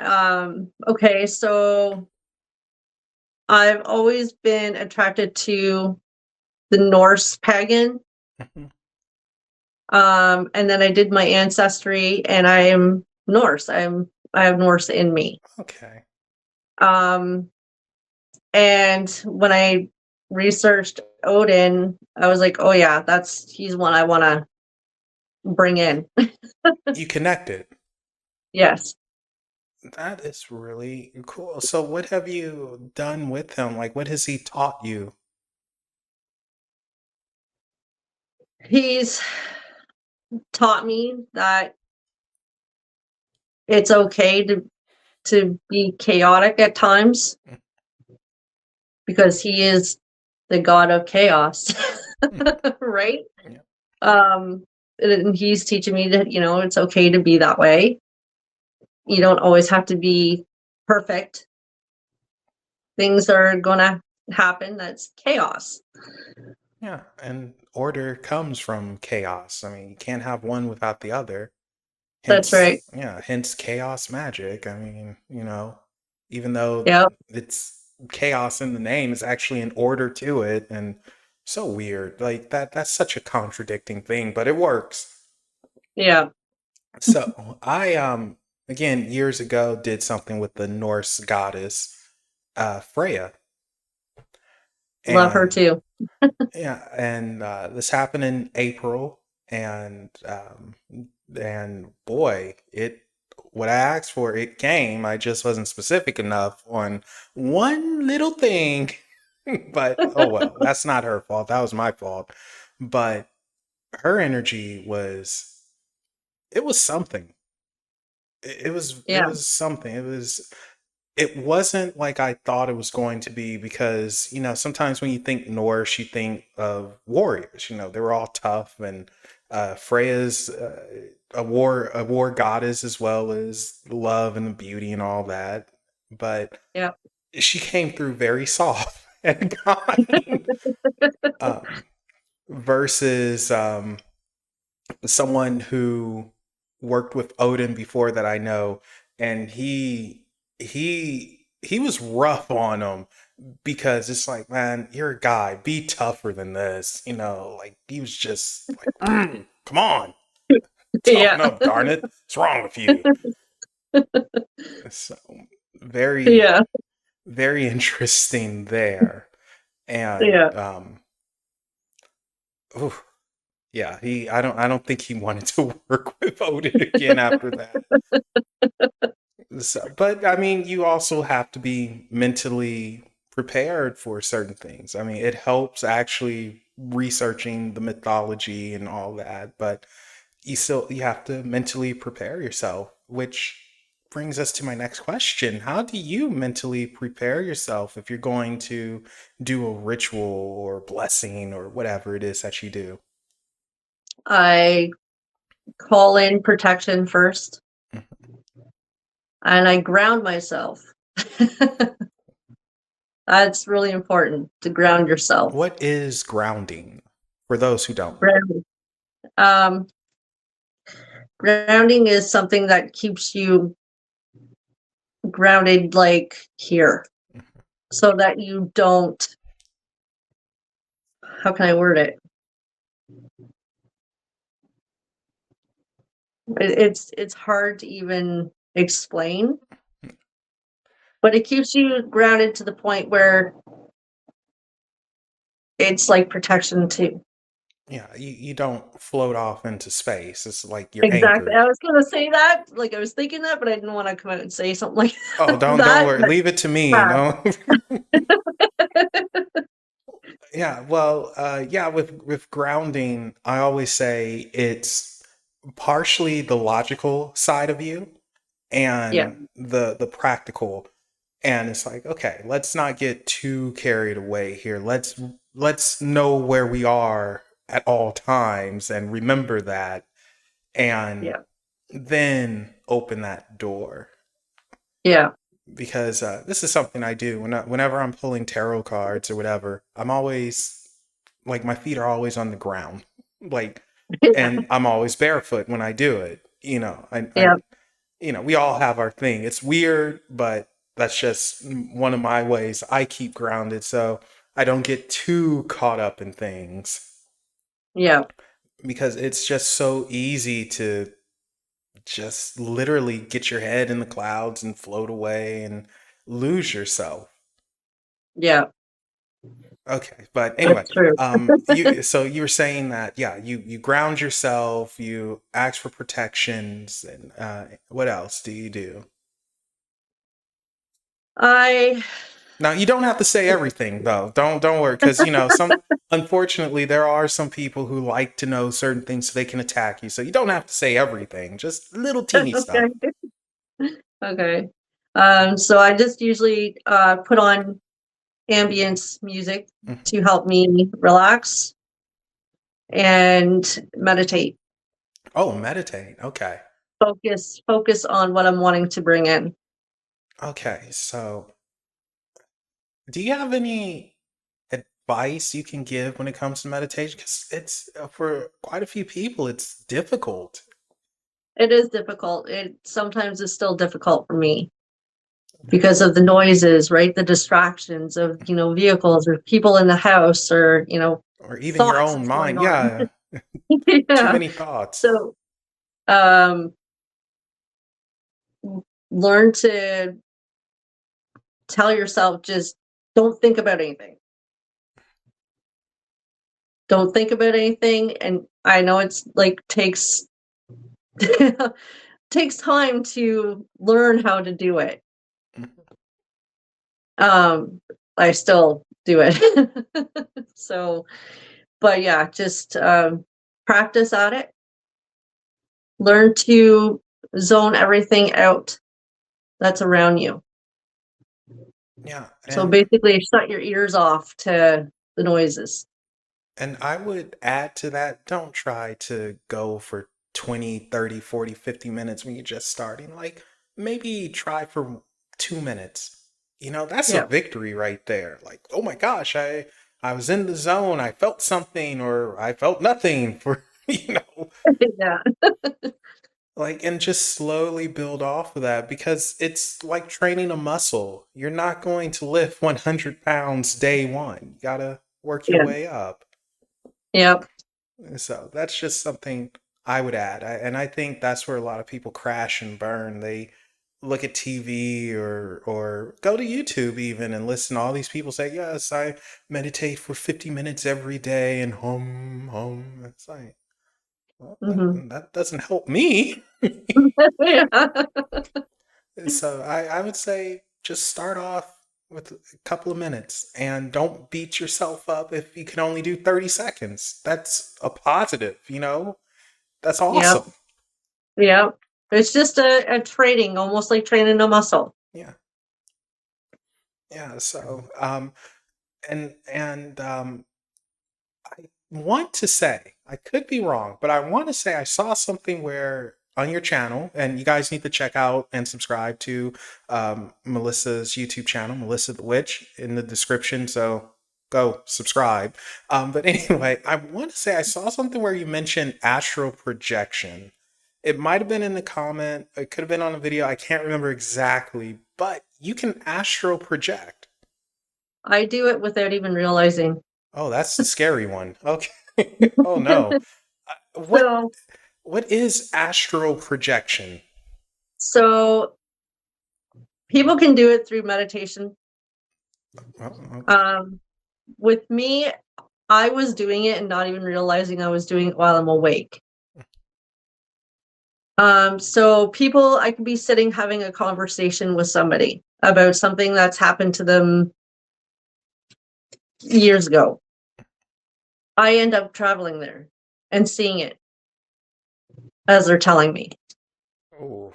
Speaker 2: Okay, so I've always been attracted to the Norse pagan.
Speaker 1: Mhm.
Speaker 2: And then I did my ancestry, and I am Norse. I have Norse in me.
Speaker 1: Okay.
Speaker 2: Um, and when I researched Odin, I was like, oh yeah, he's one I want to bring in.
Speaker 1: You connected.
Speaker 2: Yes.
Speaker 1: That is really cool. So what have you done with him? Like what has he taught you?
Speaker 2: He's taught me that it's okay to be chaotic at times because he is the god of chaos.
Speaker 1: Hmm.
Speaker 2: Right?
Speaker 1: Yeah.
Speaker 2: Um, and he's teaching me that, it's okay to be that way. You don't always have to be perfect. Things are gonna happen. That's chaos.
Speaker 1: Yeah, and order comes from chaos. I mean, you can't have one without the other.
Speaker 2: That's right.
Speaker 1: Hence chaos magic. I mean, even though
Speaker 2: Yeah.
Speaker 1: it's chaos in the name, it's actually an order to it, and so weird. Like that's such a contradicting thing, but it works.
Speaker 2: Yeah.
Speaker 1: So I again years ago did something with the Norse goddess Freya,
Speaker 2: Love her
Speaker 1: and
Speaker 2: too.
Speaker 1: yeah, and this happened in April, and boy, it what I asked for, it came. I just wasn't specific enough on one little thing, but oh well, that's not her fault. That was my fault. But her energy was it was something. It
Speaker 2: Yeah.
Speaker 1: was something. It wasn't like I thought it was going to be because, sometimes when you think Norse, you think of warriors. They were all tough, and Freya's a war goddess as well as love and the beauty and all that. But
Speaker 2: Yeah.
Speaker 1: she came through very soft and kind, um, versus someone who worked with Odin before that I know, and he was rough on him because it's like, man, you're a guy, be tougher than this, like he was just like, come on, toughen
Speaker 2: Yeah.
Speaker 1: up, darn it, what's wrong with you? So very,
Speaker 2: Yeah.
Speaker 1: very interesting there, and
Speaker 2: Yeah.
Speaker 1: oof, yeah, I don't think he wanted to work with Odin again after that. So, but I mean, you also have to be mentally prepared for certain things. I mean, it helps actually researching the mythology and all that, but you have to mentally prepare yourself, which brings us to my next question. How do you mentally prepare yourself if you're going to do a ritual or blessing or whatever it is that you do?
Speaker 2: I call in protection first, and I ground myself. That's really important to ground yourself.
Speaker 1: What is grounding for those who don't know?
Speaker 2: Grounding. Um, Grounding is something that keeps you grounded, like here, so that you don't. How can I word it? It's hard to even explain, but it keeps you grounded to the point where it's like protection too.
Speaker 1: Yeah, you don't float off into space. It's like you're
Speaker 2: Exactly.
Speaker 1: anchored.
Speaker 2: I was gonna say that, like I was thinking that, but I didn't want to come out and say something like
Speaker 1: Oh, don't
Speaker 2: that.
Speaker 1: worry.
Speaker 2: But
Speaker 1: Leave it to me.
Speaker 2: yeah,
Speaker 1: No. Yeah, well, yeah, with grounding, I always say it's partially the logical side of you
Speaker 2: yeah,
Speaker 1: and the practical. And it's like, okay, let's not get too carried away here. Let's know where we are at all times and remember that, and
Speaker 2: yeah,
Speaker 1: then open that door.
Speaker 2: yeah.
Speaker 1: Because this is something I do whenever I'm pulling tarot cards or whatever. I'm always like my feet are always on the ground, like,
Speaker 2: Yeah,
Speaker 1: and I'm always barefoot when I do it. You know,
Speaker 2: yeah,
Speaker 1: we all have our thing. It's weird, but that's just one of my ways I keep grounded, so I don't get too caught up in things
Speaker 2: yeah,
Speaker 1: because it's just so easy to just literally get your head in the clouds and float away and lose yourself.
Speaker 2: yeah.
Speaker 1: Okay, but anyway,
Speaker 2: That's true.
Speaker 1: you were saying that, yeah, you ground yourself, you ask for protections, and what else do you do?
Speaker 2: I
Speaker 1: Now you don't have to say everything though. Don't worry, because some, unfortunately there are some people who like to know certain things so they can attack you. So you don't have to say everything, just little teeny stuff.
Speaker 2: okay, okay. So I just usually put on ambience music
Speaker 1: Mhm.
Speaker 2: to help me relax and meditate.
Speaker 1: Oh, meditate. Okay.
Speaker 2: Focus on what I'm wanting to bring in.
Speaker 1: Okay. So do you have any advice you can give when it comes to meditation? Because it's for quite a few people, it's difficult.
Speaker 2: It is difficult. It sometimes is still difficult for me because of the noises, right? The distractions of, vehicles or people in the house or,
Speaker 1: Or even your
Speaker 2: thoughts
Speaker 1: own
Speaker 2: that's going
Speaker 1: mind.
Speaker 2: on.
Speaker 1: Yeah. Too
Speaker 2: Yeah.
Speaker 1: many thoughts.
Speaker 2: So, um, learn to tell yourself just don't think about anything. Don't think about anything. And I know it's like takes time to learn how to do it. Um, I still do it. So, but yeah, just practice at it. Learn to zone everything out that's around you.
Speaker 1: Yeah.
Speaker 2: So basically, shut your ears off to the noises.
Speaker 1: And I would add to that, don't try to go for 20, 30, 40, 50 minutes when you're just starting. Like maybe try for 2 minutes. That's a
Speaker 2: Yeah.
Speaker 1: victory right there. Like, oh my gosh, I was in the zone. I felt something or I felt nothing for,
Speaker 2: Yeah.
Speaker 1: like, and just slowly build off of that because it's like training a muscle. You're not going to lift 100 pounds day one. You got to work your
Speaker 2: Yeah.
Speaker 1: way up.
Speaker 2: Yeah.
Speaker 1: So that's just something I would add. And I think that's where a lot of people crash and burn. They look at TV or go to YouTube even and listen to all these people say, "Yes, I meditate for 50 minutes every day and hum hum." It's like, well,
Speaker 2: Hmm.
Speaker 1: that doesn't help me.
Speaker 2: Yeah.
Speaker 1: So I would say just start off with a couple of minutes and don't beat yourself up if you can only do 30 seconds. That's a positive. That's
Speaker 2: Yeah.
Speaker 1: awesome.
Speaker 2: Yeah. It's just a training, almost like training a muscle.
Speaker 1: Yeah. Yeah. So, and I want to say, I could be wrong, but I want to say I saw something where on your channel, and you guys need to check out and subscribe to Melissa's YouTube channel, Melissa the Witch, in the description. So go subscribe. But anyway, I want to say I saw something where you mentioned astral projection. It might have been in the comment, it could have been on a video. I can't remember exactly, but you can astral project.
Speaker 2: I do it without even realizing.
Speaker 1: Oh, that's the scary one. Okay. Oh no. What
Speaker 2: So,
Speaker 1: what is astral projection?
Speaker 2: so people can do it through meditation.
Speaker 1: Oh, okay.
Speaker 2: Um, with me, I was doing it and not even realizing I was doing it while I'm awake. So people, I could be sitting having a conversation with somebody about something that's happened to them years ago. I end up traveling there and seeing it as they're telling me.
Speaker 1: Oh,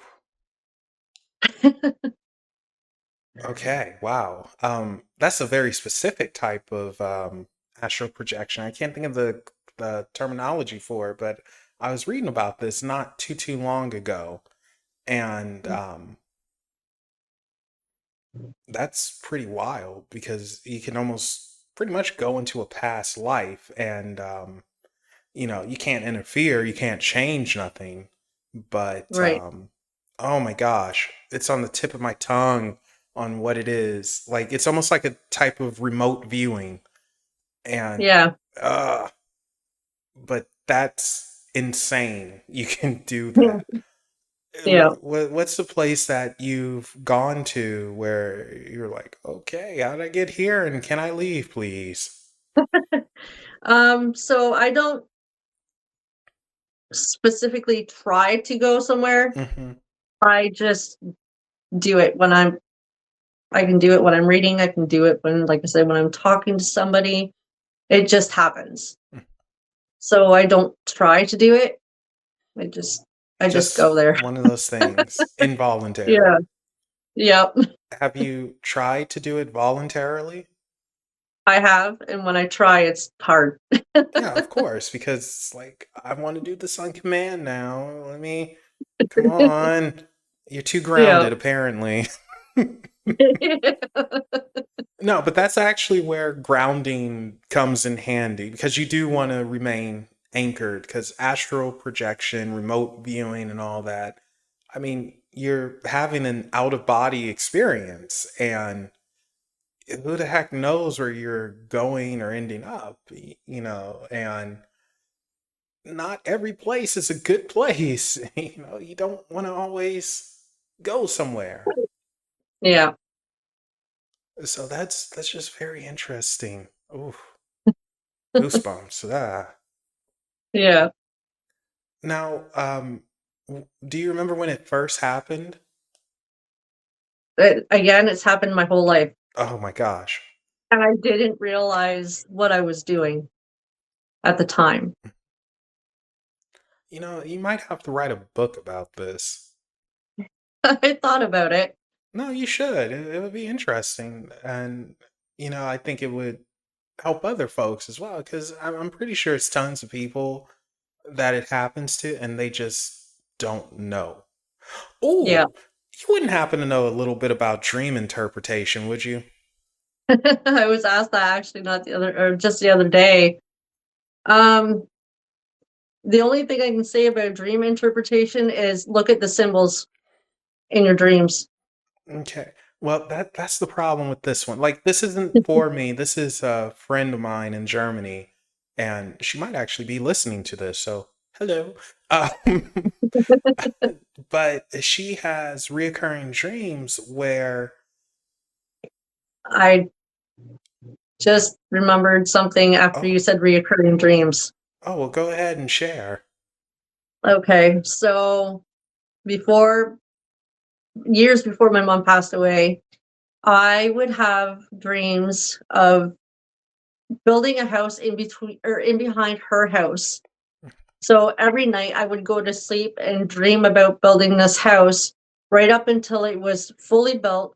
Speaker 1: okay. Wow. That's a very specific type of astral projection. I can't think of the terminology for it, but I was reading about this not too long ago, and that's pretty wild because you can almost pretty much go into a past life, and you can't interfere, you can't change nothing, but
Speaker 2: Right.
Speaker 1: oh my gosh, it's on the tip of my tongue on what it is. Like it's almost like a type of remote viewing, and
Speaker 2: Yeah.
Speaker 1: uh but that's insane. You can do
Speaker 2: Yeah.
Speaker 1: that.
Speaker 2: Yeah.
Speaker 1: What's the place that you've gone to where you're like, okay, how did I get here and can I leave, please?
Speaker 2: So I don't specifically try to go somewhere.
Speaker 1: Hmm.
Speaker 2: I just do it when I can do it when I'm reading. I can do it when, like I said, when I'm talking to somebody. It just happens. So I don't try to do it. I just I just go
Speaker 1: Just
Speaker 2: there.
Speaker 1: one of those things, involuntary.
Speaker 2: Yeah. Yep.
Speaker 1: Have you tried to do it voluntarily?
Speaker 2: I have, and when I try, it's hard.
Speaker 1: Yeah, of course, because it's like, I want to do this on command now. Come on. You're too
Speaker 2: Yeah.
Speaker 1: grounded, apparently. No, but that's actually where grounding comes in handy because you do want to remain anchored because astral projection, remote viewing, and all that. I mean, you're having an out of body experience, and who the heck knows where you're going or ending up, and not every place is a good place. You don't want to always go somewhere.
Speaker 2: Yeah.
Speaker 1: So that's just very interesting. Ooh, goosebumps. Ah.
Speaker 2: Yeah.
Speaker 1: Now, do you remember when it first happened?
Speaker 2: Again, it's happened my whole life,
Speaker 1: Oh my gosh.
Speaker 2: and I didn't realize what I was doing at the time.
Speaker 1: You might have to write a book about this.
Speaker 2: I thought about it.
Speaker 1: No, you should. It would be interesting. And, I think it would help other folks as well, because I'm pretty sure it's tons of people that it happens to and they just don't know.
Speaker 2: Yeah.
Speaker 1: Oh, you wouldn't happen to know a little bit about dream interpretation, would you?
Speaker 2: I was asked that actually not the other or just the other day. Um, the only thing I can say about dream interpretation is look at the symbols in your dreams.
Speaker 1: Okay. Well, that's the problem with this one. Like, this isn't for me. This is a friend of mine in Germany, and she might actually be listening to this. So, hello. Um, but she has reoccurring dreams where,
Speaker 2: I just remembered something after
Speaker 1: oh,
Speaker 2: you said reoccurring dreams.
Speaker 1: well, go ahead and share.
Speaker 2: Okay, so before years before my mom passed away, I would have dreams of building a house in between or in behind her house. So every night I would go to sleep and dream about building this house right up until it was fully built.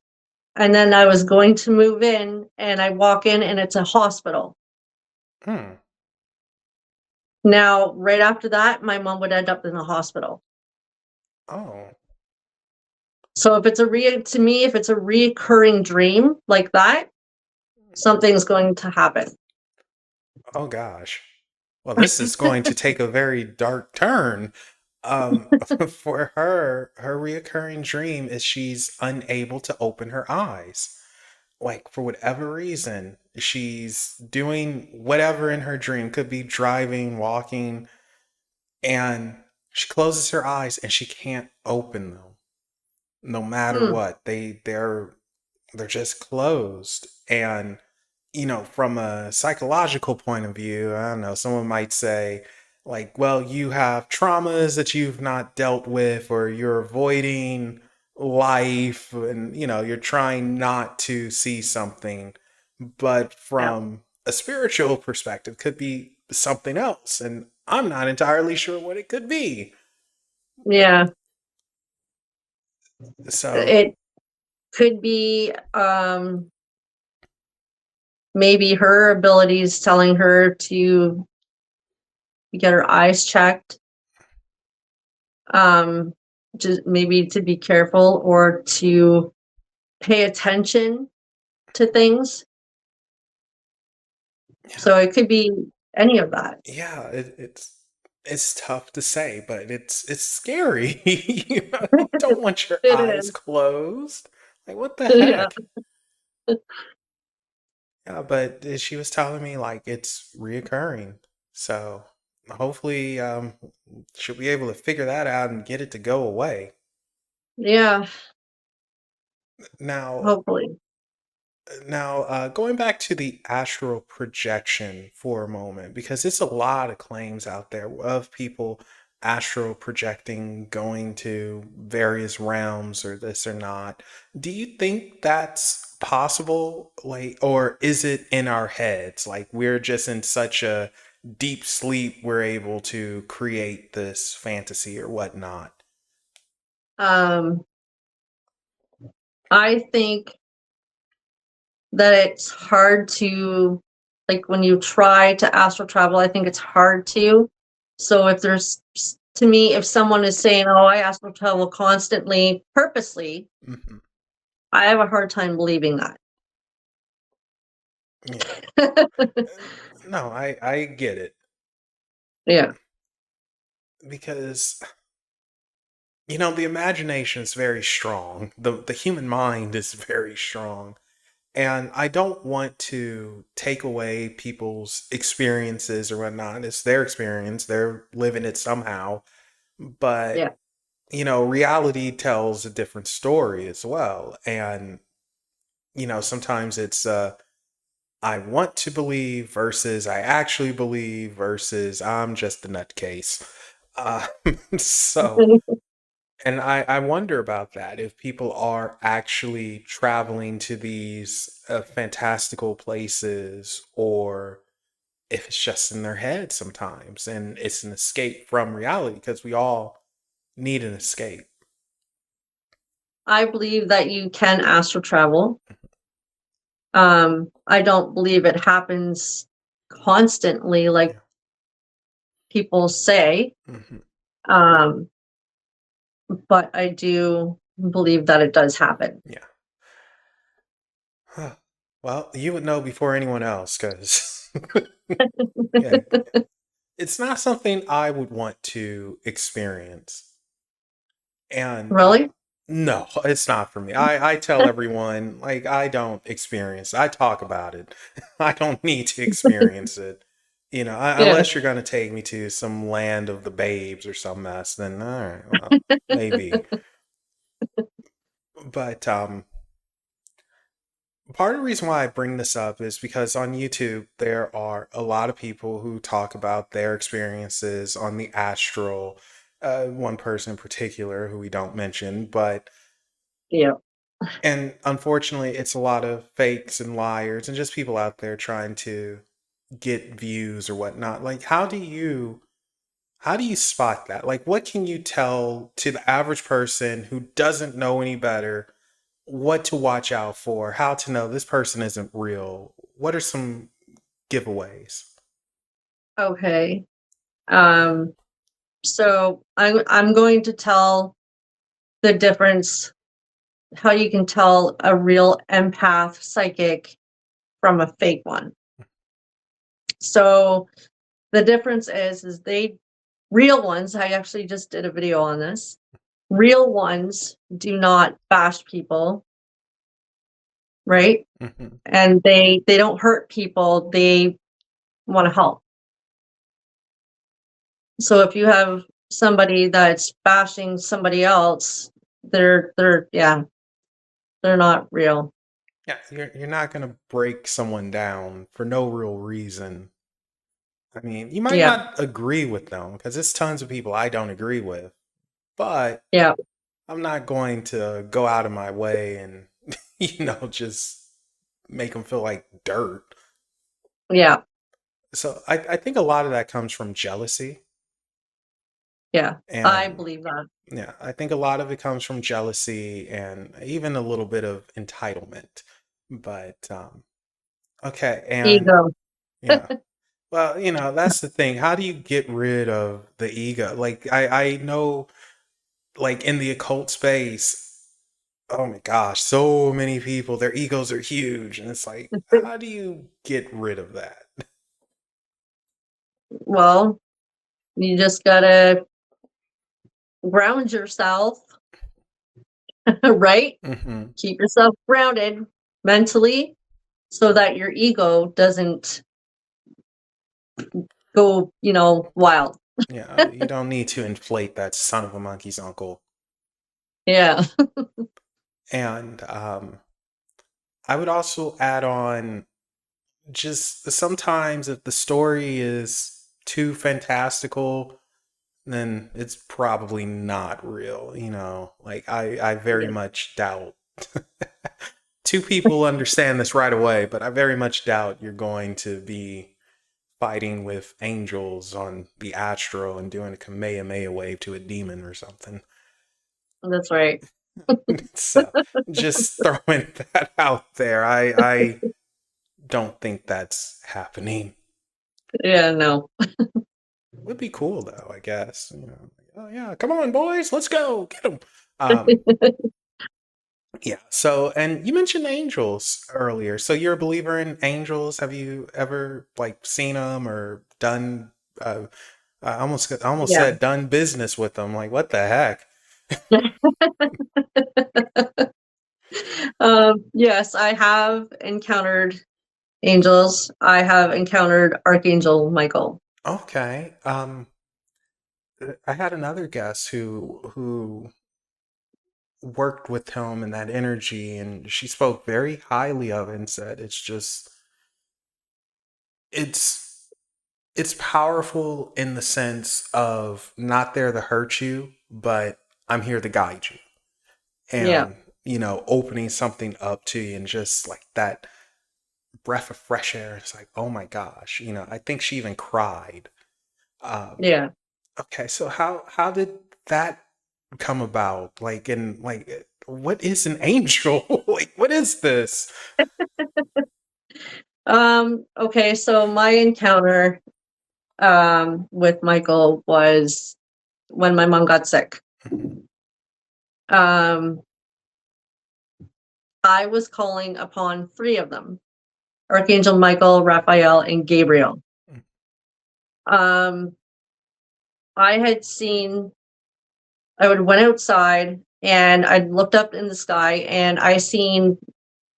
Speaker 2: And then I was going to move in and I walk in and it's a hospital.
Speaker 1: Hmm.
Speaker 2: Now, right after that, my mom would end up in the hospital.
Speaker 1: Oh,
Speaker 2: So if it's to me, if it's a reoccurring dream like that, something's going to happen.
Speaker 1: oh gosh. Well, this is going to take a very dark turn. Um, for her reoccurring dream is she's unable to open her eyes. Like, for whatever reason, she's doing whatever in her dream, could be driving, walking, and she closes her eyes and she can't open them no matter
Speaker 2: Hmm.
Speaker 1: what. They're just closed. And from a psychological point of view, I don't know, someone might say, like, well, you have traumas that you've not dealt with, or you're avoiding life, and, you're trying not to see something. But
Speaker 2: Yeah.
Speaker 1: from a spiritual perspective, could be something else. And I'm not entirely sure what it could be.
Speaker 2: Yeah.
Speaker 1: So,
Speaker 2: It could be maybe her abilities telling her to get her eyes checked, um, just maybe to be careful or to pay attention to things.
Speaker 1: yeah,
Speaker 2: So it could be any of that.
Speaker 1: yeah, it's tough to say, but it's scary. You don't want your
Speaker 2: It
Speaker 1: eyes
Speaker 2: is.
Speaker 1: closed. Like, what the
Speaker 2: Yeah.
Speaker 1: heck? Yeah, but she was telling me like it's reoccurring. So hopefully, she'll be able to figure that out and get it to go away.
Speaker 2: Yeah.
Speaker 1: Now,
Speaker 2: Hopefully.
Speaker 1: Going back to the astral projection for a moment, because it's a lot of claims out there of people astral projecting, going to various realms or this or not. Do you think that's possible? Like, or is it in our heads? Like, we're just in such a deep sleep, we're able to create this fantasy or whatnot?
Speaker 2: Um, I think that it's hard to, like, when you try to astral travel, I think it's hard to. So if there's, to me, if someone is saying, oh, I astral travel constantly, purposely,
Speaker 1: Hmm.
Speaker 2: I have a hard time believing that.
Speaker 1: Yeah. No, I get it
Speaker 2: Yeah.
Speaker 1: because the imagination is very strong. The human mind is very strong. And I don't want to take away people's experiences or whatnot. It's their experience. They're living it somehow. But,
Speaker 2: Yeah.
Speaker 1: reality tells a different story as well. And, sometimes it's I want to believe versus I actually believe versus I'm just a nutcase. Uh, so and I wonder about that if people are actually traveling to these fantastical places or if it's just in their head sometimes and it's an escape from reality because we all need an escape.
Speaker 2: I believe that you can astral travel. I don't believe it happens constantly like
Speaker 1: Yeah.
Speaker 2: people say.
Speaker 1: Hmm.
Speaker 2: Um, but I do believe that it does happen.
Speaker 1: Yeah. Huh. Well, you would know before anyone else because yeah, it's not something I would want to experience. And
Speaker 2: Really?
Speaker 1: no, it's not for me. I tell everyone, like, I don't experience it. I talk about it. I don't need to experience it.
Speaker 2: Yeah.
Speaker 1: Unless you're going to take me to some land of the babes or some mess, then all right, well, maybe. But part of the reason why I bring this up is because on YouTube, there are a lot of people who talk about their experiences on the astral. One person in particular who we don't mention, but
Speaker 2: Yeah.
Speaker 1: and unfortunately, it's a lot of fakes and liars and just people out there trying to get views or whatnot. Like, how do you spot that? Like, what can you tell to the average person who doesn't know any better what to watch out for, how to know this person isn't real? What are some giveaways?
Speaker 2: Okay. Um, so I'm going to tell the difference, how you can tell a real empath psychic from a fake one. So the difference is they real ones, I actually just did a video on this. Real ones do not bash people, right?
Speaker 1: Hmm.
Speaker 2: And they don't hurt people, they want to help. So if you have somebody that's bashing somebody else, they're yeah, they're not real.
Speaker 1: Yeah, you're not gonna break someone down for no real reason. I mean, you might
Speaker 2: Yeah,
Speaker 1: not agree with them because there's tons of people I don't agree with, but
Speaker 2: yeah,
Speaker 1: I'm not going to go out of my way and just make them feel like dirt.
Speaker 2: yeah,
Speaker 1: So I think a lot of that comes from jealousy.
Speaker 2: yeah. I
Speaker 1: And
Speaker 2: believe that.
Speaker 1: yeah, I think a lot of it comes from jealousy and even a little bit of entitlement. But okay, and
Speaker 2: Ego.
Speaker 1: yeah. Well, that's the thing. How do you get rid of the ego? Like I know like in the occult space, oh my gosh, so many people, their egos are huge. And it's like, how do you get rid of that?
Speaker 2: Well, you just gotta ground yourself, right?
Speaker 1: Hmm.
Speaker 2: Keep yourself grounded mentally so that your ego doesn't go, wild.
Speaker 1: Yeah, you don't need to inflate that son of a monkey's uncle.
Speaker 2: Yeah.
Speaker 1: And I would also add on just sometimes if the story is too fantastical, then it's probably not real, Like I very
Speaker 2: Yeah.
Speaker 1: much doubt two people understand this right away, but I very much doubt you're going to be fighting with angels on the astro and doing a Kamehameha wave to a demon or something.
Speaker 2: That's right.
Speaker 1: So just throwing that out there. I don't think that's happening.
Speaker 2: Yeah, no.
Speaker 1: Would be cool though, I guess. Oh yeah, come on, boys, let's go get them. Um, yeah. So, and you mentioned angels earlier. So you're a believer in angels. Have you ever like seen them or done? I almost
Speaker 2: Yeah.
Speaker 1: said done business with them. Like what the heck?
Speaker 2: Yes, I have encountered angels. I have encountered Archangel Michael.
Speaker 1: Okay. I had another guest who worked with him and that energy, and she spoke very highly of it and said it's it's powerful in the sense of not there to hurt you, but I'm here to guide you.
Speaker 2: Yeah,
Speaker 1: And, opening something up to you and just like that breath of fresh air. It's like, oh my gosh, I think she even cried. Um,
Speaker 2: yeah.
Speaker 1: okay, so how did that come about? Like, and like, what is an angel? Like, what is this?
Speaker 2: Okay, so my encounter with Michael was when my mom got sick. Um, I was calling upon three of them: Archangel Michael, Raphael, and Gabriel. Um, I had seen, I would went outside and I looked up in the sky and I seen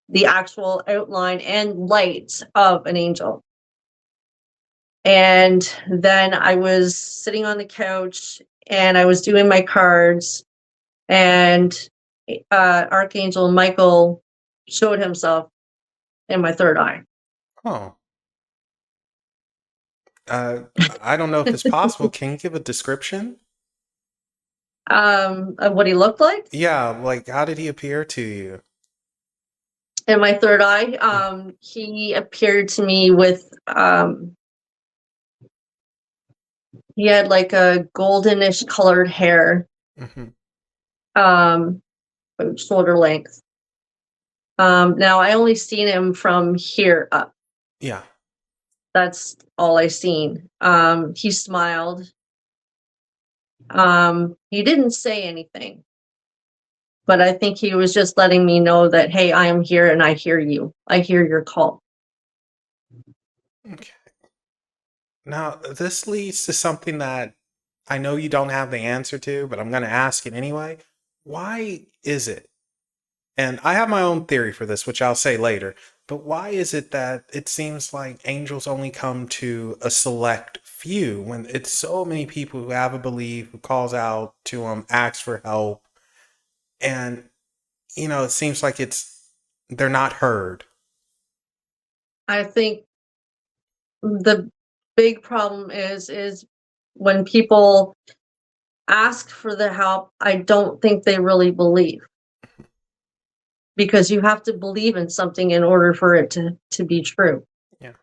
Speaker 2: the actual outline and light of an angel. And then I was sitting on the couch and I was doing my cards, and Archangel Michael showed himself in my third eye.
Speaker 1: Oh, uh, I don't know if it's possible. Can you give a description?
Speaker 2: Of what he looked like
Speaker 1: Yeah, like how did he appear to you?
Speaker 2: in my third eye. He appeared to me with he had like a goldenish colored hair,
Speaker 1: Hmm.
Speaker 2: um, shoulder length. Now I only seen him from here up.
Speaker 1: Yeah.
Speaker 2: That's all I seen. He smiled. He didn't say anything, but I think he was just letting me know that, hey, I am here and I hear you. I hear your call.
Speaker 1: Okay. Now, this leads to something that I know you don't have the answer to, but I'm going to ask it anyway. Why is it? And I have my own theory for this, which I'll say later. But why is it that it seems like angels only come to a select few when it's so many people who have a belief, who calls out to them, asks for help, and it seems like it's they're not heard.
Speaker 2: I think the big problem is when people ask for the help, I don't think they really believe. Because you have to believe in something in order for it to be true.
Speaker 1: Yeah.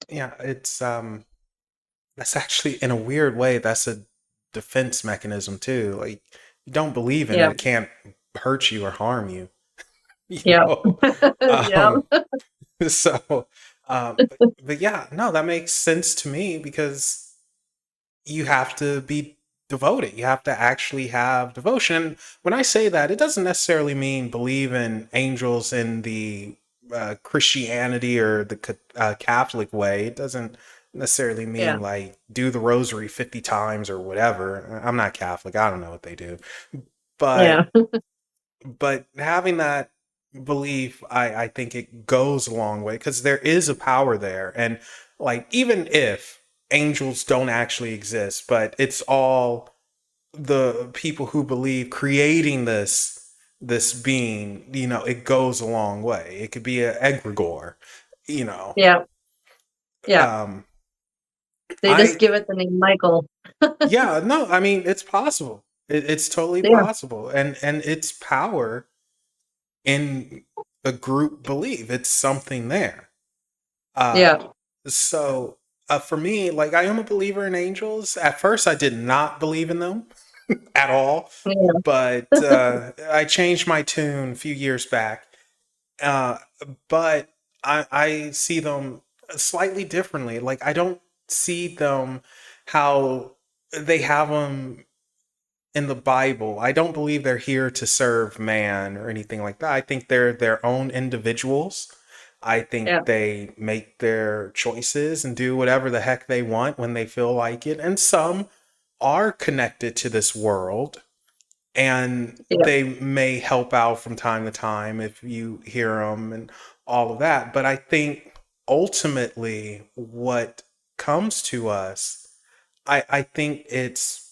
Speaker 1: Yeah, it's that's actually, in a weird way, that's a defense mechanism too. Like, you don't believe in it,
Speaker 2: Yeah.
Speaker 1: it can't hurt you or harm you. You
Speaker 2: Yeah.
Speaker 1: know?
Speaker 2: Yeah.
Speaker 1: Um, so, but yeah, no, that makes sense to me because you have to be devoted. You have to actually have devotion. When I say that, it doesn't necessarily mean believe in angels in the Christianity or the Catholic way. It doesn't necessarily
Speaker 2: Yeah.
Speaker 1: mean like do the rosary 50 times or whatever. I'm not Catholic. I don't know what they do.
Speaker 2: Yeah.
Speaker 1: But having that belief, I think it goes a long way because there is a power there. And like, even if angels don't actually exist, but it's all the people who believe creating this being, it goes a long way. It could be an egregore, you know.
Speaker 2: Yeah. Yeah.
Speaker 1: Um
Speaker 2: They just
Speaker 1: I
Speaker 2: give it the name Michael.
Speaker 1: Yeah, no, I mean, it's possible. It's totally
Speaker 2: Yeah.
Speaker 1: possible. And it's power in a group belief. It's something there. Uh,
Speaker 2: Yeah.
Speaker 1: so for me, like, I am a believer in angels. At first, I did not believe in them at all,
Speaker 2: Yeah.
Speaker 1: but I changed my tune a few years back. Uh, but I see them slightly differently. Like, I don't see them how they have them in the Bible. I don't believe they're here to serve man or anything like that. I think they're their own individuals. I think
Speaker 2: Yeah.
Speaker 1: they make their choices and do whatever the heck they want when they feel like it. And some are connected to this world, and
Speaker 2: Yeah.
Speaker 1: they may help out from time to time if you hear them and all of that. But I think ultimately what comes to us, I think it's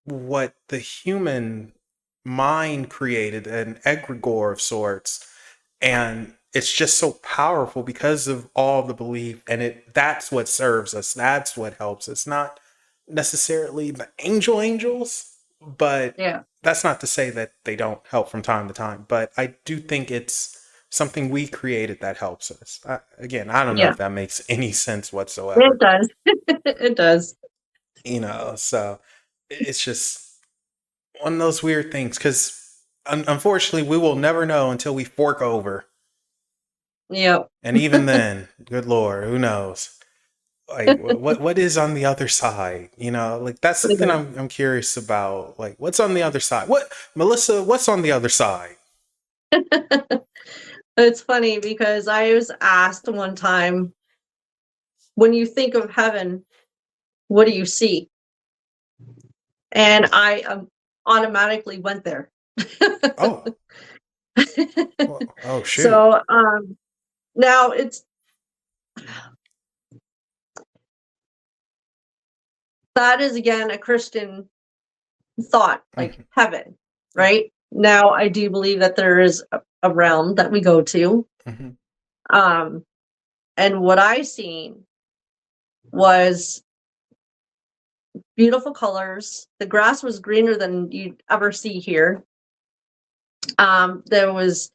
Speaker 1: what the human mind created, an egregore of sorts, and it's just so powerful because of all the belief, and that's what serves us, that's what helps us, not necessarily the angels, but
Speaker 2: Yeah.
Speaker 1: that's not to say that they don't help from time to time, but I do think it's something we created that helps us. Again, I don't know
Speaker 2: Yeah.
Speaker 1: if that makes any sense
Speaker 2: It
Speaker 1: whatsoever.
Speaker 2: does. It does.
Speaker 1: So it's just one of those weird things because unfortunately we will never know until we fork over,
Speaker 2: Yeah.
Speaker 1: and even then, good lord, who knows, like what is on the other side, like that's something
Speaker 2: Yeah.
Speaker 1: I'm curious about, like what's on the other side, Melissa, what's on the other side?
Speaker 2: It's funny because I was asked one time, when you think of heaven, what do you see? And I automatically went there.
Speaker 1: Oh, well, oh shoot.
Speaker 2: So now that is again a Christian thought, like
Speaker 1: Mhm.
Speaker 2: heaven,
Speaker 1: Yeah.
Speaker 2: right? Now I do believe that there is a realm that we go to.
Speaker 1: Mhm.
Speaker 2: Um, and what I seen was beautiful colors. The grass was greener than you'd ever see here. There was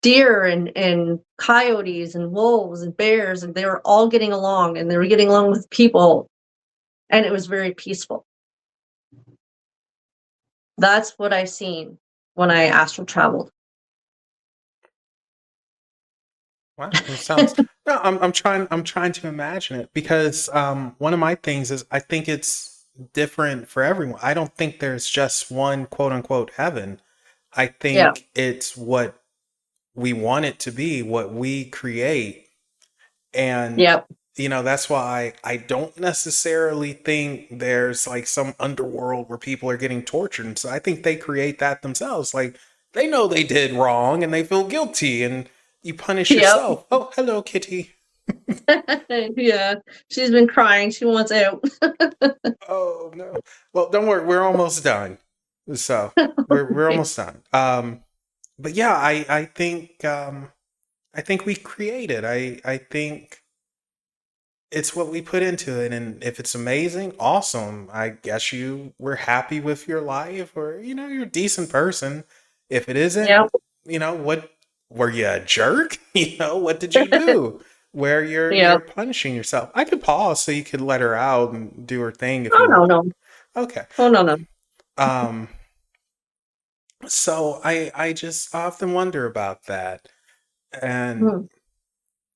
Speaker 2: deer and coyotes and wolves and bears, and they were all getting along, and they were getting along with people, and it was very peaceful. That's what I seen when I astral traveled.
Speaker 1: Wow, it sounds. No, I'm trying to imagine it because one of my things is I think it's different for everyone. I don't think there's just one quote unquote heaven. I
Speaker 2: Yeah.
Speaker 1: think it's what we want it to be, what we create. And
Speaker 2: Yep.
Speaker 1: that's why I don't necessarily think there's like some underworld where people are getting tortured. And so I think they create that themselves. Like, they know they did wrong and they feel guilty, and you punish
Speaker 2: Yep.
Speaker 1: yourself. Oh, hello, kitty.
Speaker 2: Yeah. She's been crying. She wants out.
Speaker 1: Oh no. Well, don't worry, we're almost done. So we're almost done. but yeah, I think we create it. I think it's what we put into it, and if it's amazing, awesome. I guess you were happy with your life, or you're a decent person. If it isn't,
Speaker 2: Yep.
Speaker 1: what were you a jerk? What did you do? Where you're
Speaker 2: Yep.
Speaker 1: punishing yourself. I could pause so you could let her out and do her thing if
Speaker 2: Oh,
Speaker 1: you
Speaker 2: no,
Speaker 1: want.
Speaker 2: no.
Speaker 1: Okay.
Speaker 2: Oh, no, no.
Speaker 1: Um. So I just often wonder about that, and
Speaker 2: Hmm.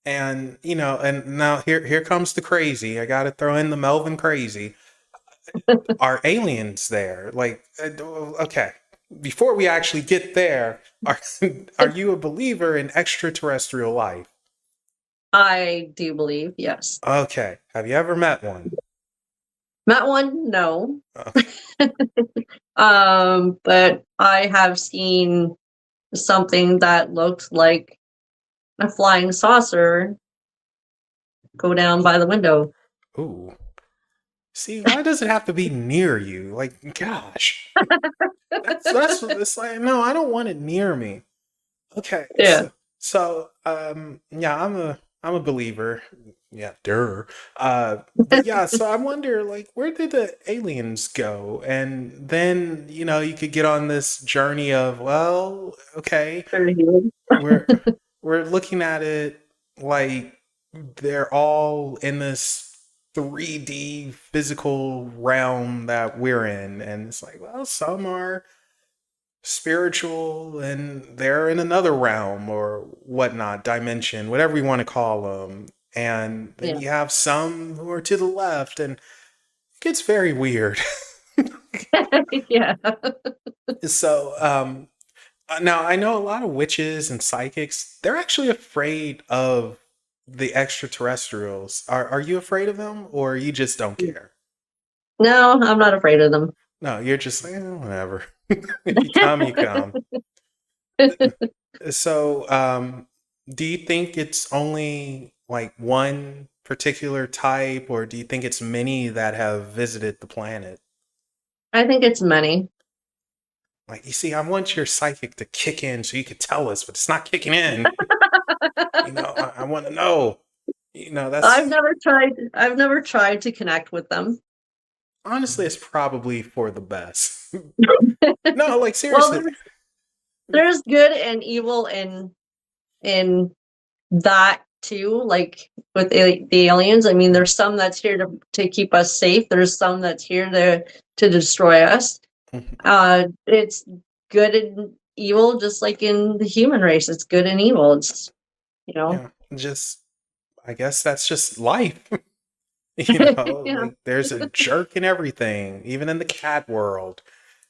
Speaker 1: and now here comes the crazy. I got to throw in the Melvin crazy. Are aliens there? Like, okay, before we actually get there, are are you a believer in extraterrestrial life?
Speaker 2: I do believe, yes.
Speaker 1: Okay, have you ever met one?
Speaker 2: Met one, no.
Speaker 1: Okay.
Speaker 2: But I have seen something that looked like a flying saucer go down by the window.
Speaker 1: Ooh. See, why does it have to be near you? Like, gosh, that's it's like. No, I don't want it near me. Okay,
Speaker 2: Yeah.
Speaker 1: yeah, I'm a believer. Yeah, duh. But yeah, so I wonder, like, where did the aliens go? And then you could get on this journey of, well, okay,
Speaker 2: Very human.
Speaker 1: we're we're looking at it like they're all in this 3D physical realm that we're in, and it's like, well, some are spiritual and they're in another realm or whatnot, dimension, whatever you want to call them. And then
Speaker 2: Yeah.
Speaker 1: you have some who are to the left, and it gets very weird.
Speaker 2: Yeah.
Speaker 1: So, now I know a lot of witches and psychics, they're actually afraid of the extraterrestrials. Are you afraid of them, or you just don't care?
Speaker 2: No, I'm not afraid of them.
Speaker 1: No, you're just like, whatever. If you come, you come. So, do you think it's only like one particular type, or do you think it's many that have visited the planet?
Speaker 2: I think it's many.
Speaker 1: Like, you see, I want your psychic to kick in so you could tell us, but it's not kicking in. I want to know. That's
Speaker 2: I've never tried to connect with them.
Speaker 1: honestly, it's probably for the best. No, like
Speaker 2: Well,
Speaker 1: seriously.
Speaker 2: there's good and evil in that too, like with the aliens. I mean, there's some that's here to keep us safe. There's some that's here to destroy us. It's good and evil, just like in the human race. It's good and evil. It's you know.
Speaker 1: Yeah, just I guess that's just life.
Speaker 2: Yeah.
Speaker 1: Like there's a jerk in everything, even in the cat world.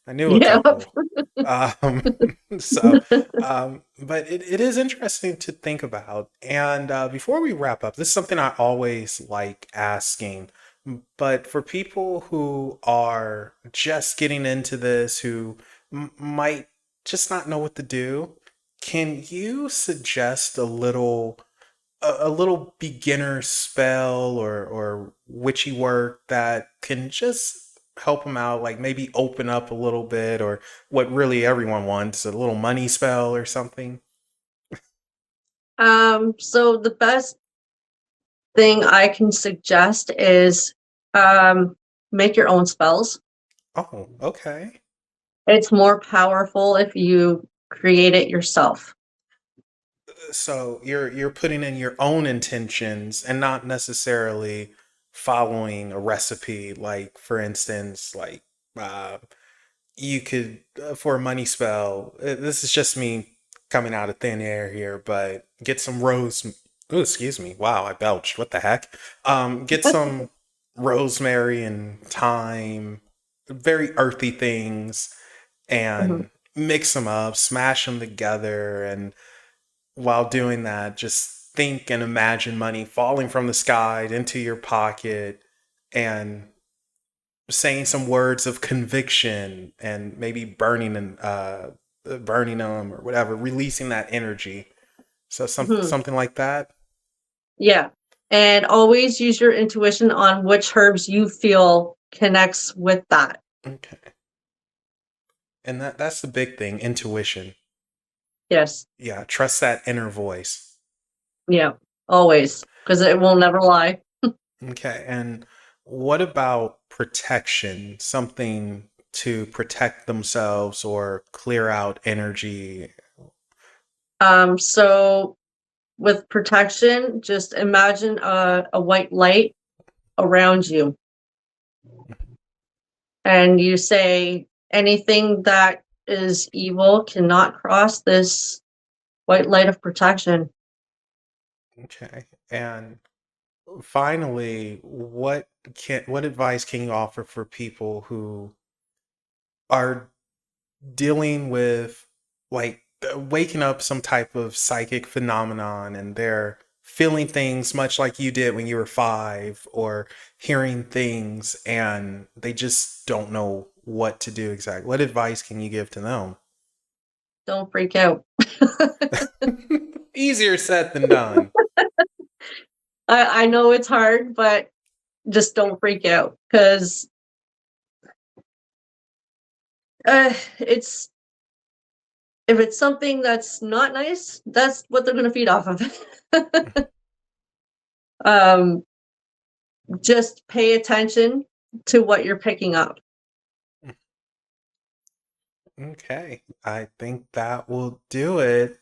Speaker 1: I knew a
Speaker 2: Yeah.
Speaker 1: couple. Um, so, but it is interesting to think about. And before we wrap up, this is something I always like asking. But for people who are just getting into this, who might just not know what to do, can you suggest a little beginner spell or witchy work that can just help them out, like maybe open up a little bit, or what really everyone wants, a little money spell or something?
Speaker 2: So the best thing I can suggest is um make your own spells.
Speaker 1: Oh, okay.
Speaker 2: It's more powerful if you create it yourself.
Speaker 1: So you're putting in your own intentions and not necessarily following a recipe, like for instance, like uh, you could, for a money spell, this is just me coming out of thin air here, but get some oh, excuse me, wow, I belched, what the heck. Get some rosemary and thyme, very earthy things,
Speaker 2: Mhm.
Speaker 1: and mix them up, smash them together, and while doing that, just think and imagine money falling from the sky into your pocket, and saying some words of conviction, and maybe burning them or whatever, releasing that energy. So
Speaker 2: Mhm.
Speaker 1: something like that.
Speaker 2: Yeah. And always use your intuition on which herbs you feel connects with that.
Speaker 1: Okay. And that's the big thing, intuition.
Speaker 2: Yes.
Speaker 1: Yeah, trust that inner voice.
Speaker 2: Yeah. Always. Because it will never lie.
Speaker 1: Okay, and what about protection? Something to protect themselves or clear out energy?
Speaker 2: So with protection, just imagine a white light around you. And you say anything that is evil cannot cross this white light of protection.
Speaker 1: Okay, and finally, what advice can you offer for people who are dealing with like waking up some type of psychic phenomenon and they're feeling things much like you did when you were 5, or hearing things and they just don't know what to do exactly? What advice can you give to them?
Speaker 2: Don't freak out.
Speaker 1: Easier said than done.
Speaker 2: I know it's hard, but just don't freak out, because it's if it's something that's not nice, that's what they're going to feed off of. um, just pay attention to what you're picking up.
Speaker 1: Okay, I think that will do it.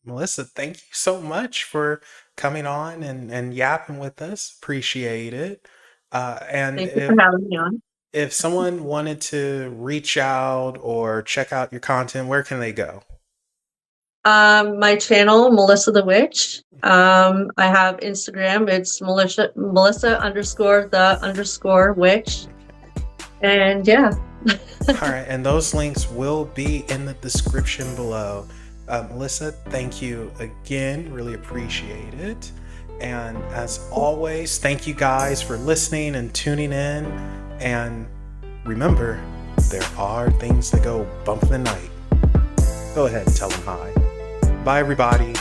Speaker 1: Melissa, thank you so much for coming on and yapping with us. Appreciate it. And
Speaker 2: Thank you for having me on.
Speaker 1: if someone wanted to reach out or check out your content, where can they go?
Speaker 2: My channel, Melissa the Witch. I have Instagram. It's Melissa _ witch. And yeah.
Speaker 1: All right, and those links will be in the description below. Melissa, thank you again. Really appreciate it. And as always, thank you guys for listening and tuning in. And remember, there are things that go bump in the night. Go ahead and tell them hi. Bye, everybody.